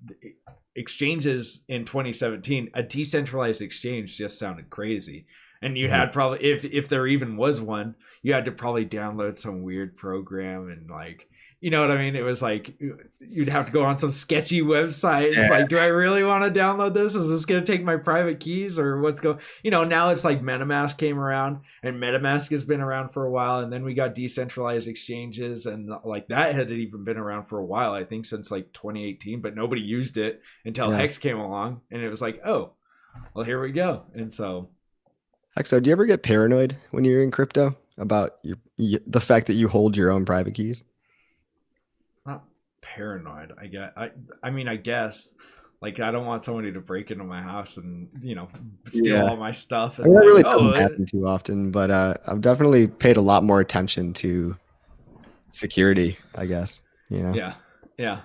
exchanges in 2017, a decentralized exchange just sounded crazy. And you had probably, if there even was one, you had to probably download some weird program and like, you know what I mean? It was like you'd have to go on some sketchy website. It's Yeah. like, do I really want to download this? Is this going to take my private keys or what's going? Now it's like MetaMask came around, and MetaMask has been around for a while, and then we got decentralized exchanges, and like that had even been around for a while. I think since like 2018, but nobody used it until Yeah. Hex came along, and it was like, oh, well, here we go. And so Exo, do you ever get paranoid when you're in crypto about the fact that you hold your own private keys? not paranoid. I mean, I guess Like I don't want somebody to break into my house and steal Yeah. all my stuff I and mean, that like really doesn't oh happen too often, but I've definitely paid a lot more attention to security, I guess, you know? yeah yeah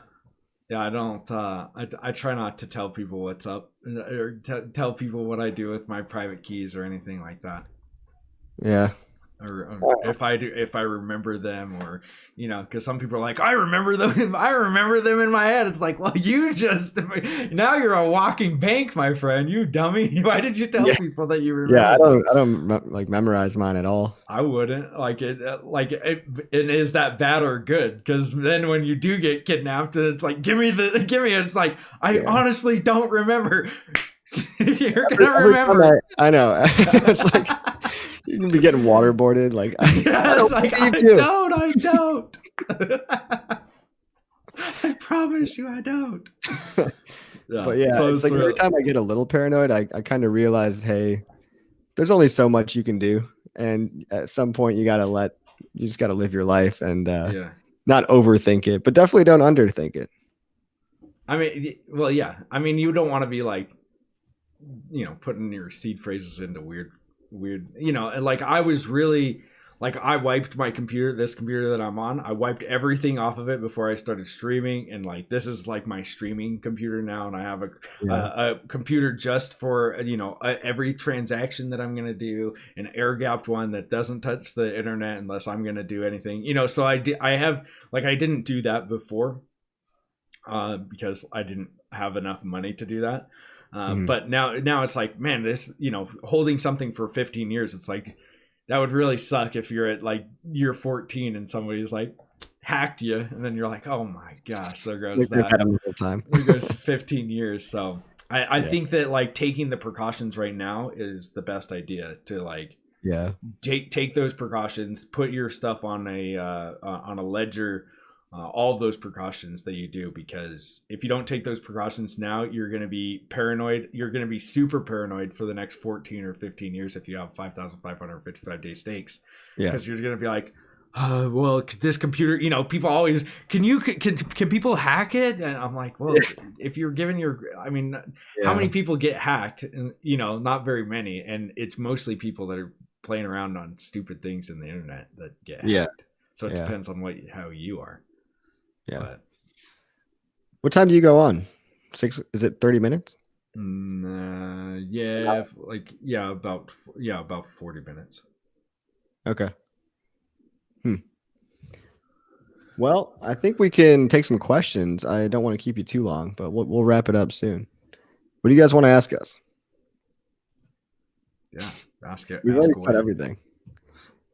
yeah. I don't. I try not to tell people what's up or tell people what I do with my private keys or anything like that. Yeah. Or if I do, if I remember them, or because some people are like, I remember them, I remember them in my head. It's like, well, you just now you're a walking bank, my friend. You dummy. Why did you tell Yeah. people that you Yeah. remember them? I don't like memorize mine at all. I wouldn't like it. And is that bad or good? Because then when you do get kidnapped, it's like, give me. It's like I Yeah. honestly don't remember. You're gonna Every time remember. I know. It's like you can be getting waterboarded. Like, I Yeah, it's don't like believe you. I don't. I promise you, I don't. Yeah. But yeah, So it's like every time I get a little paranoid, I kind of realize, hey, there's only so much you can do. And at some point you just gotta live your life and yeah. not overthink it, but definitely don't underthink it. I mean, well, yeah. I mean, you don't want to be like, putting your seed phrases into weird, and like I was really like I wiped my computer, this computer that I'm on. I wiped everything off of it before I started streaming, and like this is like my streaming computer now, and I have a computer just for every transaction that I'm gonna do, an air gapped one that doesn't touch the internet unless I'm gonna do anything, So I have like I didn't do that before, because I didn't have enough money to do that. But now it's like, man, this, holding something for 15 years, it's like, that would really suck if you're at like year 14 and somebody's like hacked you. And then you're like, oh my gosh, there goes that. Time. There goes 15 years. So I think that like taking the precautions right now is the best idea to like, take those precautions, put your stuff on a ledger, all those precautions that you do, because if you don't take those precautions now, you're going to be paranoid. You're going to be super paranoid for the next 14 or 15 years if you have 5,555 day stakes. Because you're going to be like, well, this computer, people always, can people hack it? And I'm like, well, if you're given how many people get hacked? And, not very many. And it's mostly people that are playing around on stupid things in the internet that get hacked. So it depends on how you are. Yeah. But, what time do you go on? 6? Is it 30 minutes? Yeah, about 40 minutes. Okay. Well, I think we can take some questions. I don't want to keep you too long, but we'll wrap it up soon. What do you guys want to ask us? Yeah, ask it. We've already said everything.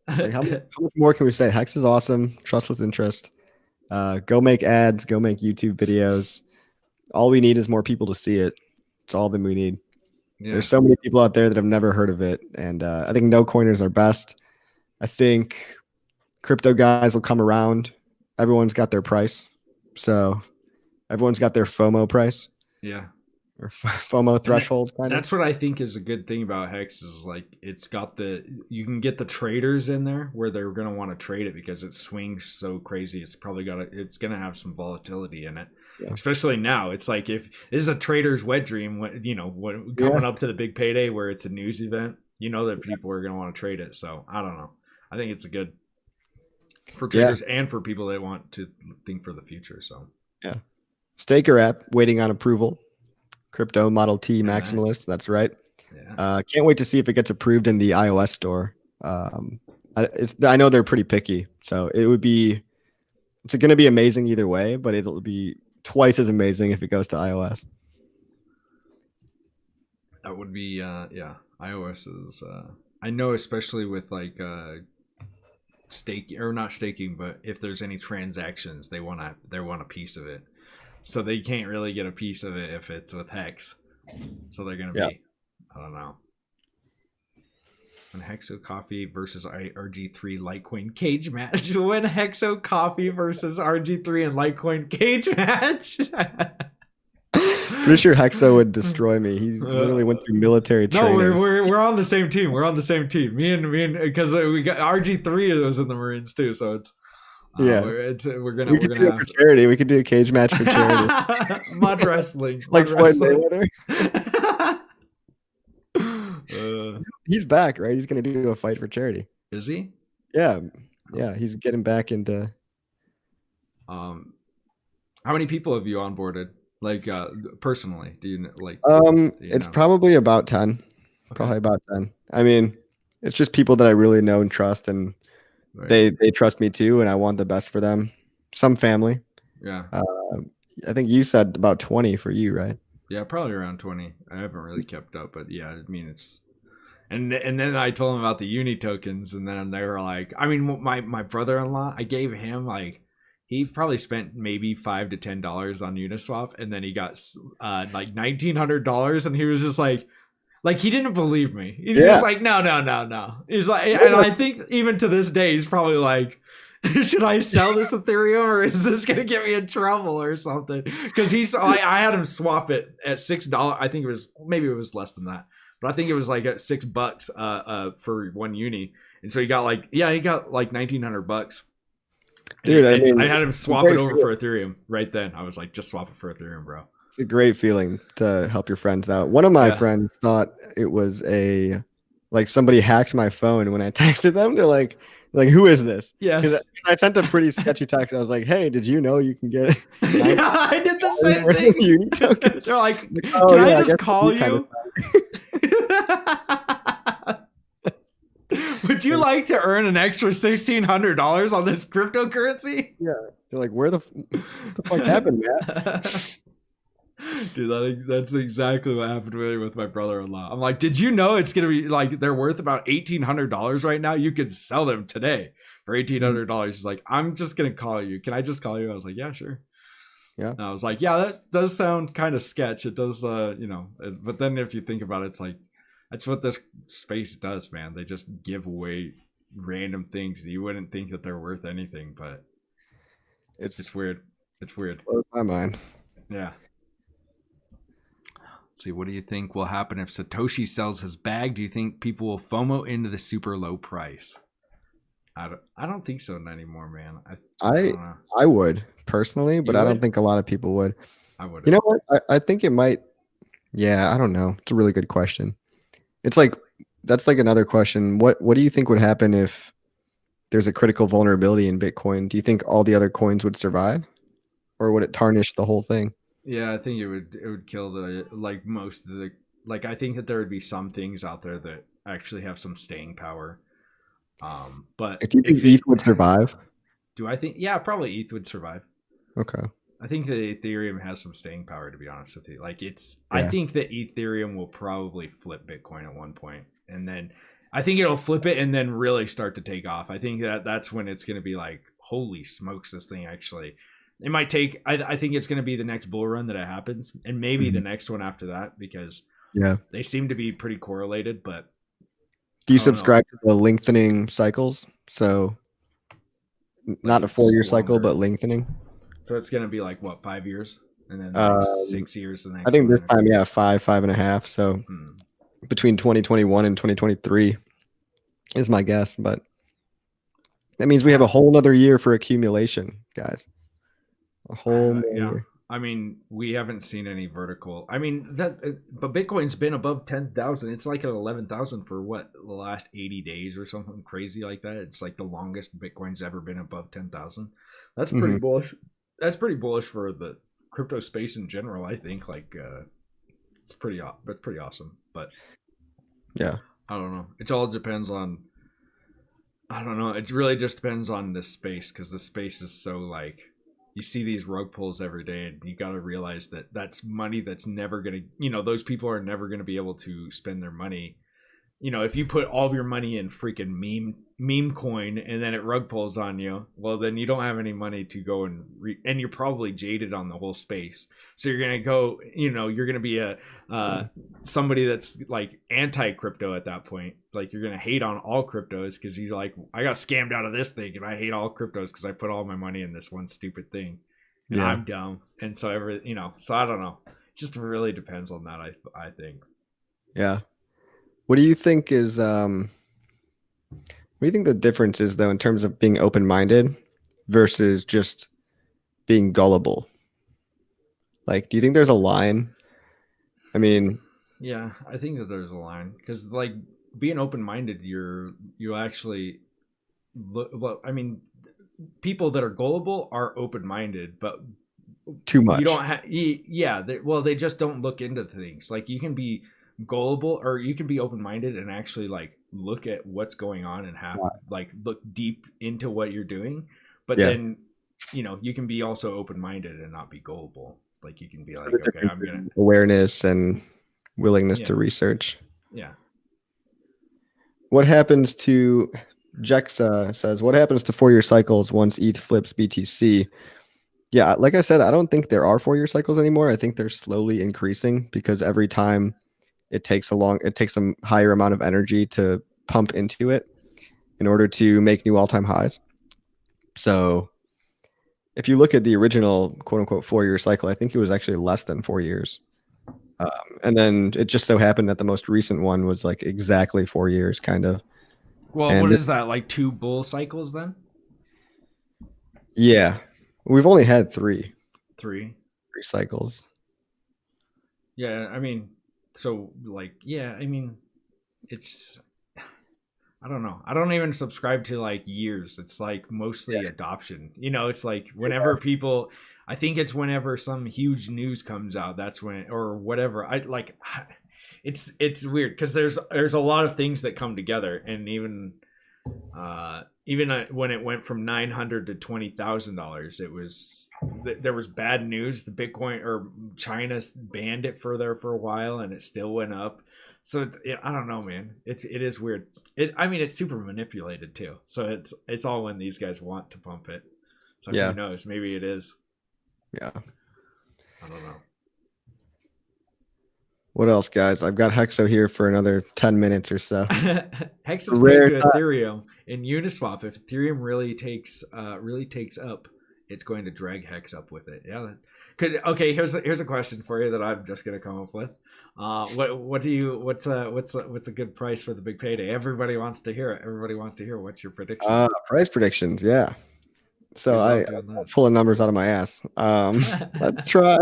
Like, how much more can we say? Hex is awesome. Trustless interest. Go make ads. Go make YouTube videos. All we need is more people to see it. It's all that we need. Yeah. There's so many people out there that have never heard of it, and I think no coiners are best. I think crypto guys will come around. Everyone's got their price, so everyone's got their FOMO price. Yeah. Or FOMO threshold. That's what I think is a good thing about Hex is like it's got you can get the traders in there where they're going to want to trade it because it swings so crazy. It's probably it's going to have some volatility in it, especially now. It's like if this is a trader's wet dream, coming up to the big payday where it's a news event, that people are going to want to trade it. So I don't know. I think it's a good for traders and for people that want to think for the future. So Staker app waiting on approval. Crypto Model T maximalist. That's right. Yeah. Can't wait to see if it gets approved in the iOS store. I know they're pretty picky, so it's going to be amazing either way, but it'll be twice as amazing if it goes to iOS. That would be iOS is I know, especially with like not staking, but if there's any transactions, they want a piece of it. So they can't really get a piece of it if it's with Hex. So they're going to be, I don't know. When Hexo Coffee versus RG3 Litecoin cage match. When Hexo Coffee versus RG3 and Litecoin cage match. Pretty sure Hexo would destroy me. He literally went through military training. No, we're on the same team. We're on the same team. Me and because we got RG3 was in the Marines too. So it's Yeah. We're gonna We could do it for have charity. We could do a cage match for charity. mud wrestling. Like Mud Floyd wrestling. Mayweather. uh, He's back, right? He's gonna do a fight for charity. is he? Yeah. Yeah. He's getting back into Um, how many people have you onboarded? Like personally, do you like? Do you it's know? probably about 10. Okay. Probably about 10. I mean, it's just people that I really know and trust, and Right. they trust me too, and I want the best for them. Some family. Yeah. I think you said about 20 for you, right? Yeah, probably around 20. I haven't really kept up, but yeah, I mean it's and then I told them about the uni tokens, and then they were like, I mean, my brother-in-law, I gave him like he probably spent maybe $5 to $10 on Uniswap, and then he got like $1,900, and he was just like he didn't believe me. He was like, no. He's like, and I think even to this day, he's probably like, should I sell this Ethereum or is this gonna get me in trouble or something? Because I had him swap it at $6. I think it was maybe it was less than that, but I think it was like at $6 for one uni, and so he got like $1,900. Dude, I had him swap it over for Ethereum right then. I was like, just swap it for Ethereum, bro. It's a great feeling to help your friends out. One of my friends thought it was like somebody hacked my phone. When I texted them, they're like, who is this? Yes. Because I sent a pretty sketchy text. I was like, hey, did you know you can get yeah, I did the same thing. They're like, oh, can I just call you? Would you like to earn an extra $1,600 on this cryptocurrency? Yeah. They're like, what the fuck happened, man? Dude, that's exactly what happened with my brother-in-law. I'm like, did you know it's gonna be like they're worth about $1,800 right now? You could sell them today for $1,800. He's like, I'm just gonna call you. Can I just call you? I was like, yeah, sure. Yeah. And I was like, yeah, that does sound kind of sketch. It does, but then if you think about it, it's like that's what this space does, man. They just give away random things. You wouldn't think that they're worth anything, but it's weird. It's weird. Blows my mind. Yeah. Let's see, what do you think will happen if Satoshi sells his bag? Do you think people will FOMO into the super low price? I don't think so anymore, man. I would personally, but I don't think a lot of people would. I would. You know what? I think it might. Yeah, I don't know. It's a really good question. It's like that's like another question. What do you think would happen if there's a critical vulnerability in Bitcoin? Do you think all the other coins would survive, or would it tarnish the whole thing? Yeah, I think it would kill most of the I think that there would be some things out there that actually have some staying power. But do you think ETH would survive? Do I think? Yeah, probably ETH would survive. Okay. I think that Ethereum has some staying power, to be honest with you. I think that Ethereum will probably flip Bitcoin at one point, and then I think it'll flip it and then really start to take off. I think that's when it's going to be like, holy smokes, this thing actually. It might take. I think it's going to be the next bull run that it happens, and maybe the next one after that, because they seem to be pretty correlated. But do you subscribe to the lengthening cycles? So not a 4-year cycle, but lengthening. So it's going to be like what, 5 years, and then 6 years. The next. I think this time, 5.5. So between 2021 and 2023 is my guess, but that means we have a whole nother year for accumulation, guys. A whole year. I mean, we haven't seen any vertical. I mean but Bitcoin's been above 10,000. It's like at 11,000 for what, the last 80 days or something crazy like that. It's like the longest Bitcoin's ever been above 10,000. That's pretty bullish. That's pretty bullish for the crypto space in general. I think it's pretty awesome. But yeah, I don't know. It all depends on. I don't know. It really just depends on this space, because the space is so like. You see these rug pulls every day, and you got to realize that that's money that's never going to, those people are never going to be able to spend their money. If you put all of your money in freaking meme coin and then it rug pulls on you, well, then you don't have any money to go and you're probably jaded on the whole space. So you're going to go, you're going to be somebody that's like anti-crypto at that point. Like you're going to hate on all cryptos because you're like, I got scammed out of this thing and I hate all cryptos because I put all my money in this one stupid thing and I'm dumb. And so so I don't know. It just really depends on that. I think. Yeah. What do you think is what do you think the difference is though in terms of being open-minded versus just being gullible? Like, do you think there's a line? I mean, Yeah, I think that there's a line because like being open minded, you actually look. Well, I mean, people that are gullible are open minded, but too you much. don't have. Yeah, well, they just don't look into things. Like you can be gullible or you can be open minded and actually like look at what's going on and have like look deep into what you're doing, but Yeah. then you can be also open minded and not be gullible. Like you can be So like, the okay, difference I'm gonna. in awareness and willingness Yeah, to research. yeah. What happens to Jexa says, what happens to 4-year cycles once ETH flips BTC? Yeah, like I said, I don't think there are 4-year cycles anymore. I think they're slowly increasing because every time it takes a higher amount of energy to pump into it in order to make new all-time highs. So if you look at the original quote unquote 4-year cycle, I think it was actually less than 4 years. And then it just so happened that the most recent one was like exactly 4 years, kind of. Well, what And is that? Like two bull cycles then? yeah, we've only had Three. three cycles. Yeah, I mean, so like, yeah, I mean, it's I don't know. I don't even subscribe to like years. It's like mostly adoption. It's like whenever people I think it's whenever some huge news comes out, that's when or whatever. I like it's weird cuz there's a lot of things that come together and even when it went from $900 to $20,000, it was there was bad news. The Bitcoin or China banned it for a while, and it still went up. So I don't know, man. It is weird. I mean, it's super manipulated too. So it's all when these guys want to pump it. So who Yeah. knows? Maybe it is. Yeah. I don't know. What else, guys? I've got Hexo here for another 10 minutes or so. Hex is pegged Rare to time. Ethereum in Uniswap. If Ethereum really takes up, it's going to drag Hex up with it. Yeah. Okay? Here's a question for you that I'm just gonna come up with. What's a good price for the big payday? Everybody wants to hear it. Everybody wants to hear what's your prediction. Price predictions, yeah. So I I love doing that. pulling numbers out of my ass. Let's try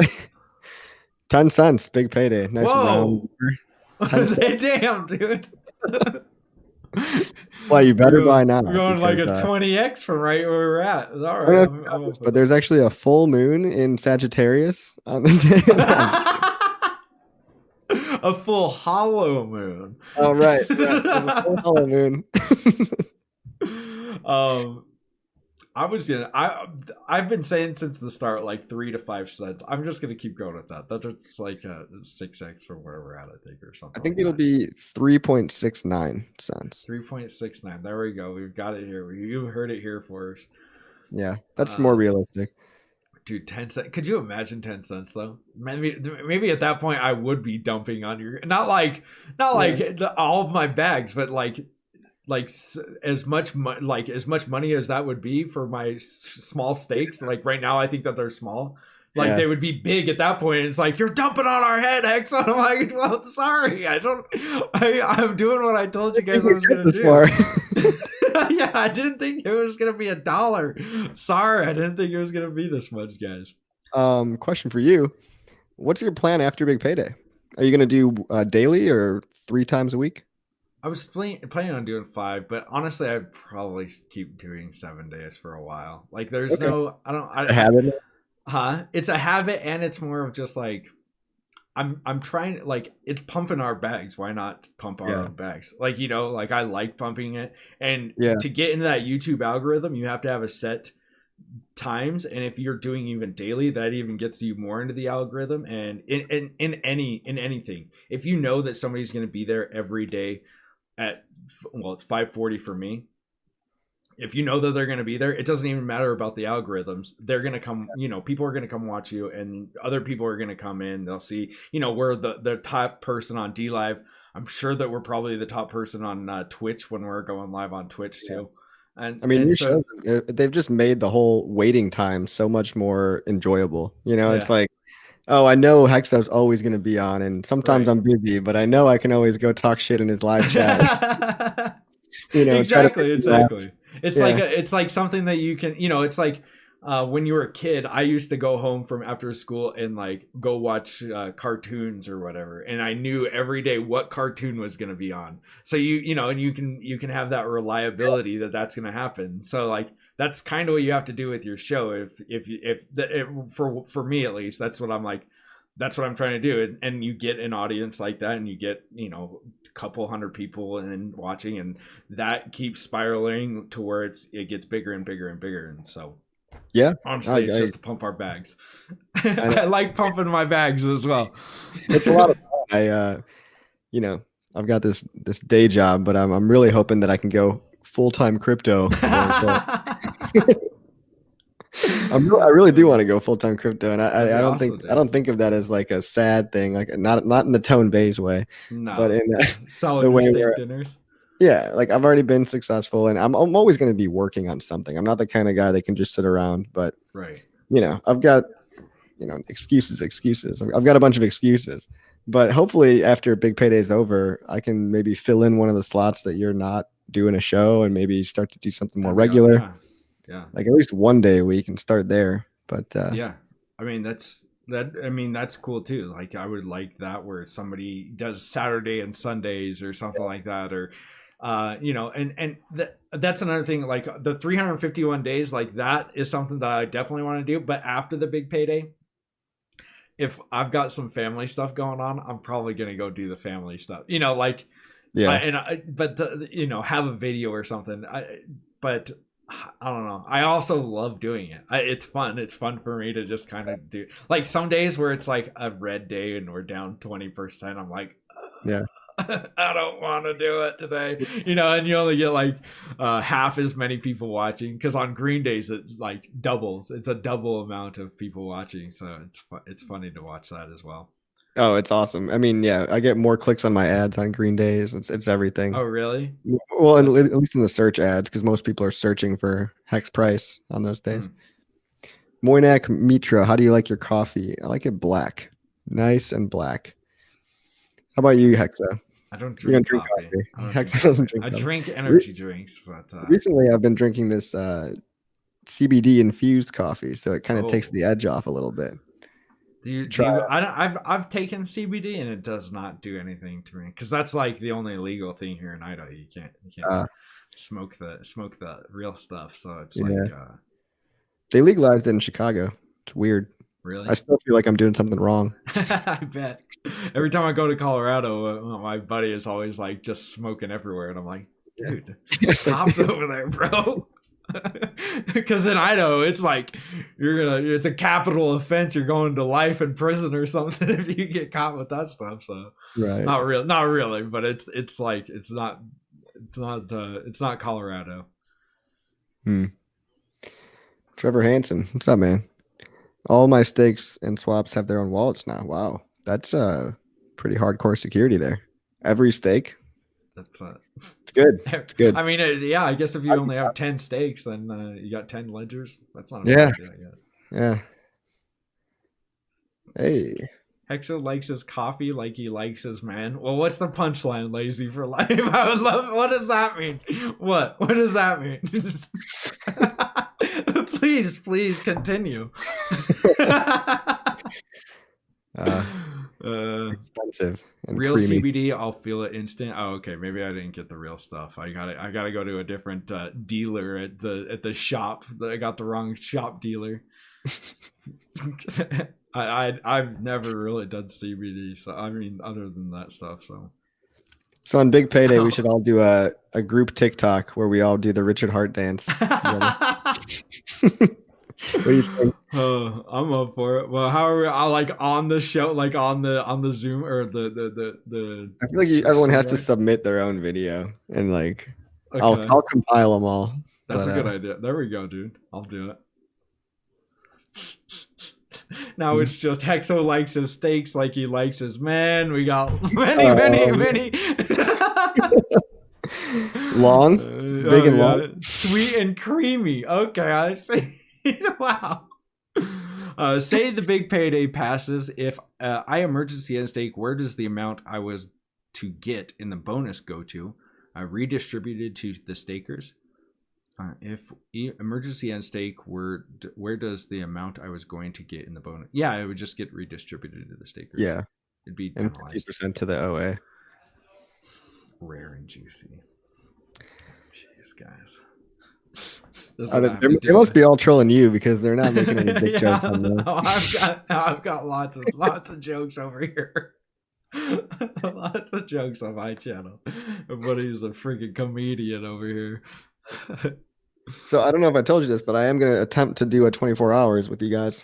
10 cents, big payday. Nice round. Whoa! 10 cents. Damn, dude. Well, you better buy now. We're going like a because, 20x from right where we're at. All I don't right, know if you know this, but there's actually a full moon in Sagittarius on the day. A full hollow moon. Oh, right. There's a full hollow moon. I've been saying since the start like 3 to 5 cents. I'm just gonna keep going with that. That's like 6x from where we're at, I think, or something. I think like it'll that. be 3.69 cents. 3.69. There we go. We've got it here. You heard it here first. Yeah, that's more realistic. Dude, 10 cents. Could you imagine 10 cents though? Maybe at that point I would be dumping on your not like all of my bags, but like as much money as that would be for my small stakes. Like right now, I think that they're small. Like they would be big at that point. It's like you're dumping on our head, X. I'm like, well, sorry, I'm doing what I told you guys I was gonna do. Yeah, I didn't think it was gonna be $1. Sorry, I didn't think it was gonna be this much, guys. Question for you: what's your plan after big payday? Are you gonna do daily or 3 times a week? I was planning on doing 5, but honestly, I'd probably keep doing 7 days for a while. Like, there's no, I habit. It's a habit, and it's more of just like I'm trying, like, it's pumping our bags. Why not pump our own bags? Like, like I like pumping it, and to get into that YouTube algorithm, you have to have a set times, and if you're doing even daily, that even gets you more into the algorithm. And in anything, if you know that somebody's going to be there every day it's 5:40 for me. If you know that they're going to be there, it doesn't even matter about the algorithms. They're going to come, people are going to come watch you, and other people are going to come in. They'll see, we're the top person on D Live. I'm sure that we're probably the top person on Twitch when we're going live on Twitch too. And I mean, they've just made the whole waiting time so much more enjoyable. It's like, oh, I know Hexo's always going to be on, and sometimes I'm busy, but I know I can always go talk shit in his live chat. Exactly. It's like something that you can, it's like when you were a kid, I used to go home from after school and like go watch cartoons or whatever, and I knew every day what cartoon was going to be on. So and you can have that reliability that that's going to happen. So like that's kind of what you have to do with your show. For me at least, that's what I'm like. That's what I'm trying to do, and you get an audience like that, and you get a couple hundred people and watching, and that keeps spiraling to where it gets bigger and bigger and bigger, and so Yeah, honestly, it's just to pump our bags. I like pumping my bags as well. It's a lot of fun. I've got this day job, but I'm really hoping that I can go full-time crypto. I really do want to go full-time crypto, and I don't think of that as like a sad thing, like not in the Tone Bays way, but in selling the way where dinners. Yeah, like I've already been successful, and I'm always going to be working on something. I'm not the kind of guy that can just sit around, but right. I've got excuses. I've got a bunch of excuses, but hopefully after Big Payday's over, I can maybe fill in one of the slots that you're not doing a show, and maybe start to do something more regular. Yeah, like at least one day a week and start there. But yeah, I mean that's cool too. Like I would like that where somebody does Saturday and Sundays or something like that, or that's another thing. Like the 351 days, like that is something that I definitely want to do. But after the Big Payday, if I've got some family stuff going on, I'm probably gonna go do the family stuff. Have a video or something. But I don't know. I also love doing it. It's fun. It's fun for me to just kind of do. Like some days where it's like a red day and we're down 20%. I'm like, yeah, I don't want to do it today. And you only get like half as many people watching, because on green days it's like doubles. It's a double amount of people watching. So it's funny to watch that as well. Oh, it's awesome. I mean, yeah, I get more clicks on my ads on green days. It's everything. Oh, really? Well, at least in the search ads, because most people are searching for hex price on those days. Moynak Mitra, how do you like your coffee? I like it black. Nice and black. How about you, Hexa? I don't drink coffee. Hexa doesn't drink coffee. I drink energy drinks, but recently I've been drinking this CBD infused coffee, so it kind of takes the edge off a little bit. I've taken CBD and it does not do anything to me, because that's like the only legal thing here in Idaho. You can't smoke the real stuff. So it's like they legalized it in Chicago. It's weird. Really? I still feel like I'm doing something wrong. I bet. Every time I go to Colorado, my buddy is always like just smoking everywhere, and I'm like, dude, cops over there, bro. Because in Idaho, it's like it's a capital offense. You're going to life in prison or something if you get caught with that stuff. So right, not really, but it's like it's not Colorado. Trevor Hansen, what's up, man? All my stakes and swaps have their own wallets now. Wow, that's pretty hardcore security there. Every stake. It's good. It's good. I mean, I guess if you only have 10 stakes, then you got 10 ledgers. That's not a bad idea, I guess. Yeah. Hey. Hexa likes his coffee like he likes his man. Well, what's the punchline, lazy for life? I would love. What does that mean? What does that mean? Please continue. Expensive and real creamy. CBD, I'll feel it instant. Oh, okay, maybe I didn't get the real stuff. I gotta go to a different dealer at the shop. I got the wrong shop dealer. I've never really done CBD, so I mean, other than that stuff. So on Big Payday, we should all do a group TikTok where we all do the Richard Hart dance. What do you think? I'm up for it. Well, how are we? I like on the show, like on the Zoom or the. I feel like everyone has to submit their own video, and like I'll compile them all. That's a good idea. There we go, dude. I'll do it. Now it's just Hexo likes his steaks like he likes his man. We got many. Long, big and long, sweet and creamy. Okay, I see. Wow. Say the Big Payday passes. If I emergency end stake, where does the amount I was to get in the bonus go to? I redistributed to the stakers. If emergency and stake were, where does the amount I was going to get in the bonus? Yeah, it would just get redistributed to the stakers. Yeah, It'd be and penalized. 50% to the OA. Rare and juicy. Jeez, guys. They must be all trolling you because they're not making any big jokes on them. I've got lots of jokes over here. Lots of jokes on my channel. My buddy's a freaking comedian over here. So I don't know if I told you this, but I am going to attempt to do a 24 hours with you guys.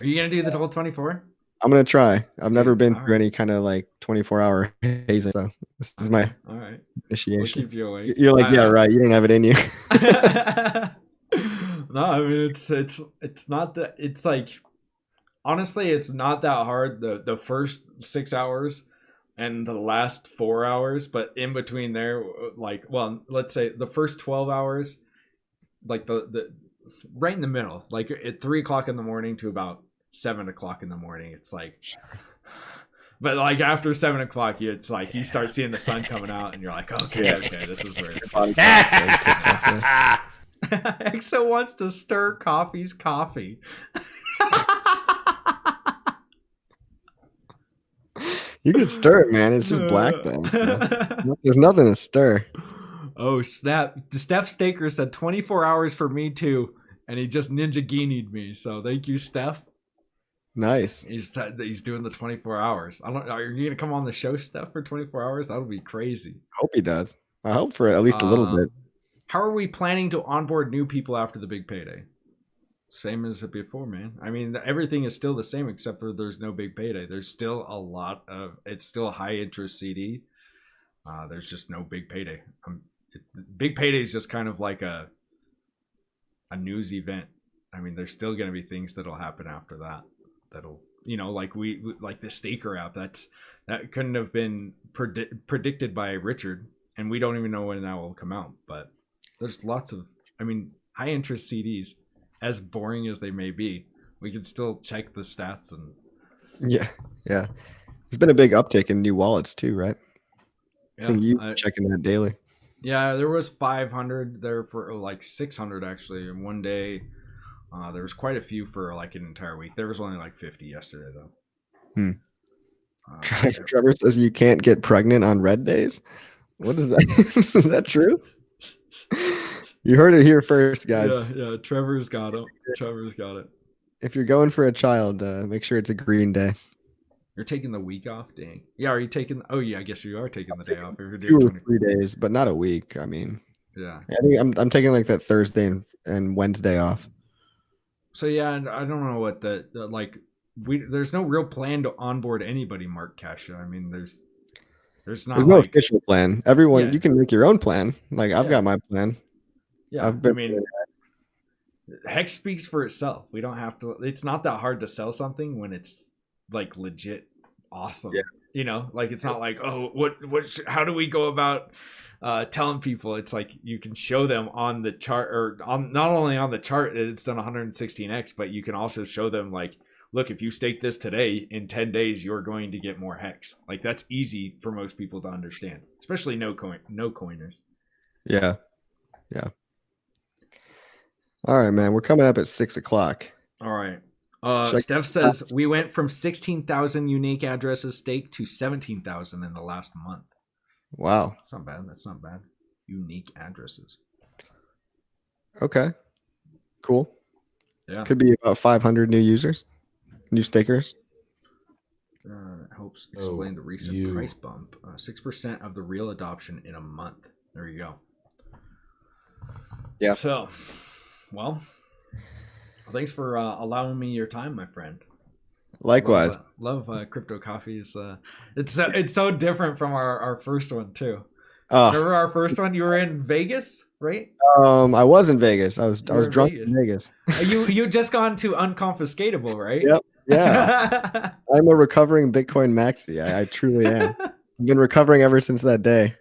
Are you gonna do the whole 24? I'm going to try. I've never been all through right. any kind of like 24-hour hazing, so this is my All right. We'll initiation. keep you awake. You're like, yeah, right. You don't have it in you. No, I mean it's not that. It's like, honestly, it's not that hard. The first 6 hours and the last 4 hours, but in between there, like, well, let's say the first 12 hours, like the right in the middle, like at 3 o'clock in the morning to about 7 o'clock in the morning, it's like. But like after 7 o'clock, it's like you start seeing the sun coming out, and you're like, okay, this is where it's. Exo wants to stir coffee's coffee. You can stir it, man. It's just black though. So there's nothing to stir. Oh snap! Steph Staker said 24 hours for me too, and he just ninja guinied me. So thank you, Steph. Nice. He's doing the 24 hours. I don't. Are you gonna come on the show, Steph, for 24 hours? That would be crazy. Hope he does. I hope for at least a little bit. How are we planning to onboard new people after the big payday? Same as before, man. I mean, everything is still the same except for there's no big payday. There's still a lot of. It's still a high interest CD. There's just no big payday. Big payday is just kind of like a news event. I mean, there's still going to be things that'll happen after that. That'll, like like the Staker app. That couldn't have been predicted by Richard, and we don't even know when that will come out. But there's lots of, high interest CDs, as boring as they may be, we can still check the stats and. Yeah. There's been a big uptick in new wallets too, right? Yeah, I think you checking that daily. Yeah, there was 500 there for like 600 actually in one day. There was quite a few for like an entire week. There was only like 50 yesterday though. Trevor says you can't get pregnant on red days. What is that? Is that true? You heard it here first, guys. Yeah. Trevor's got it. If you're going for a child, make sure it's a green day. You're taking the week off? Dang. Yeah, are you taking... Oh, yeah, I guess you are taking the day off. If you're doing 2 or 20... 3 days, but not a week. I mean... Yeah. I think I'm taking like that Thursday and Wednesday off. So, yeah, and I don't know what there's no real plan to onboard anybody, Mark Kasha. I mean, there's no official plan. Everyone, you can make your own plan. Like, I've got my plan. Yeah, Hex speaks for itself. We don't have to... It's not that hard to sell something when it's like legit awesome. Yeah. Like it's not like, oh, how do we go about telling people? It's like you can show them on the chart, or not only on the chart that it's done 116x, but you can also show them like, look, if you stake this today, in 10 days you're going to get more hex. Like that's easy for most people to understand, especially no coiners. Yeah. All right, man, we're coming up at 6 o'clock. All right. Steph says we went from 16,000 unique addresses staked to 17,000 in the last month. Wow. That's not bad. Unique addresses. Okay. Cool. Yeah. Could be about 500 new users, new stakers. Helps explain the recent price bump. 6% of the real adoption in a month. There you go. Yeah. So, well, thanks for allowing me your time, my friend. Likewise. Love crypto coffees. It's so different from our first one too. Remember our first one? You were in Vegas, right? I was in Vegas. I was drunk in Vegas. You just gone to unconfiscatable, right? Yep. Yeah. I'm a recovering Bitcoin maxi. I truly am. I've been recovering ever since that day.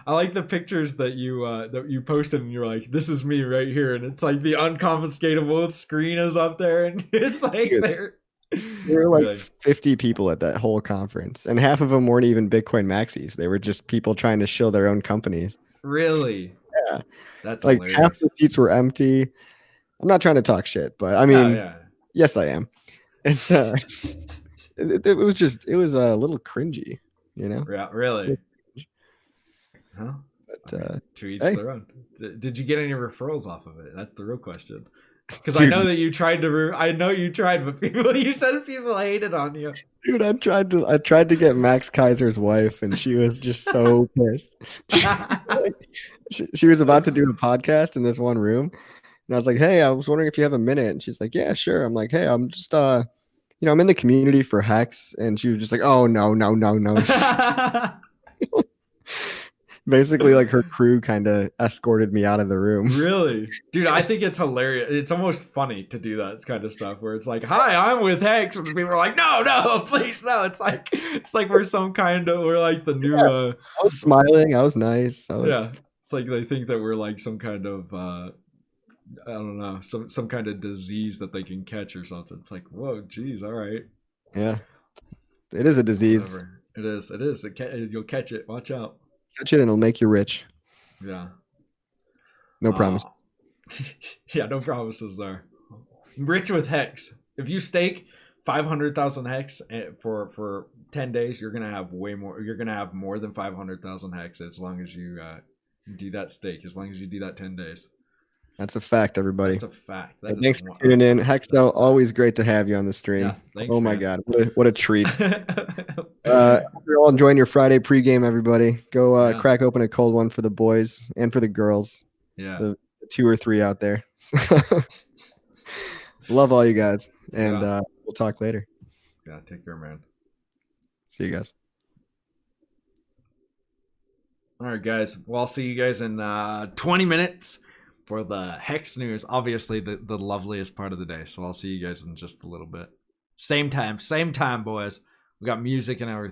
I like the pictures that you posted, and you're like, this is me right here, and it's like the unconfiscatable screen is up there, and it's like there were like 50 people at that whole conference, and half of them weren't even Bitcoin maxis. They were just people trying to show their own companies. Really? Yeah. That's Like half hilarious. the seats were empty. I'm not trying to talk shit, but I Oh mean, yeah. yes, I am. It's it was just it was a little cringy, you know. Yeah, really. Huh? But I mean, to each hey, their own. Did you get any referrals off of it? That's the real question. Because I know dude, that you tried to. I know you tried, but people, you said people hated on you. dude, I tried to get Max Kaiser's wife, and she was just so pissed. She was about to do a podcast in this one room, and I was like, "Hey, I was wondering if you have a minute." And she's like, "Yeah, sure." I'm like, "Hey, I'm just I'm in the community for Hex," and she was just like, "Oh no, no, no, no." Basically, like her crew kind of escorted me out of the room. Really, dude, I think it's hilarious. It's almost funny to do that kind of stuff where it's like, "Hi, I'm with Hex," and people are like, "No, no, please, no." It's like we're some kind of we're like the new I was smiling. I was nice. I was yeah. It's like they think that we're like some kind of I don't know, some kind of disease that they can catch or something. It's like, whoa, geez, all right, yeah. It is a disease. whatever. It is. It is. You'll catch it. Watch out. Catch it and it'll make you rich. Yeah. No promise. Yeah, no promises there. Rich with Hex. If you stake 500,000 Hex for 10 days, you're gonna have way more. You're gonna have more than 500,000 Hex as long as you do that stake. As long as you do that 10 days. That's a fact, everybody. That's a fact. Hey, thanks for tuning in. Hexo, always great to have you on the stream. Yeah, thanks, oh my man. God, what a treat. You're all enjoying your Friday pregame, everybody. Go Yeah. crack open a cold one for the boys and for the girls. Yeah. The 2 or 3 out there. Love all you guys. And we'll talk later. Yeah, take care, man. See you guys. All right, guys. Well, I'll see you guys in 20 minutes for the Hex news. Obviously, the loveliest part of the day. So I'll see you guys in just a little bit. Same time, boys. We got music and everything.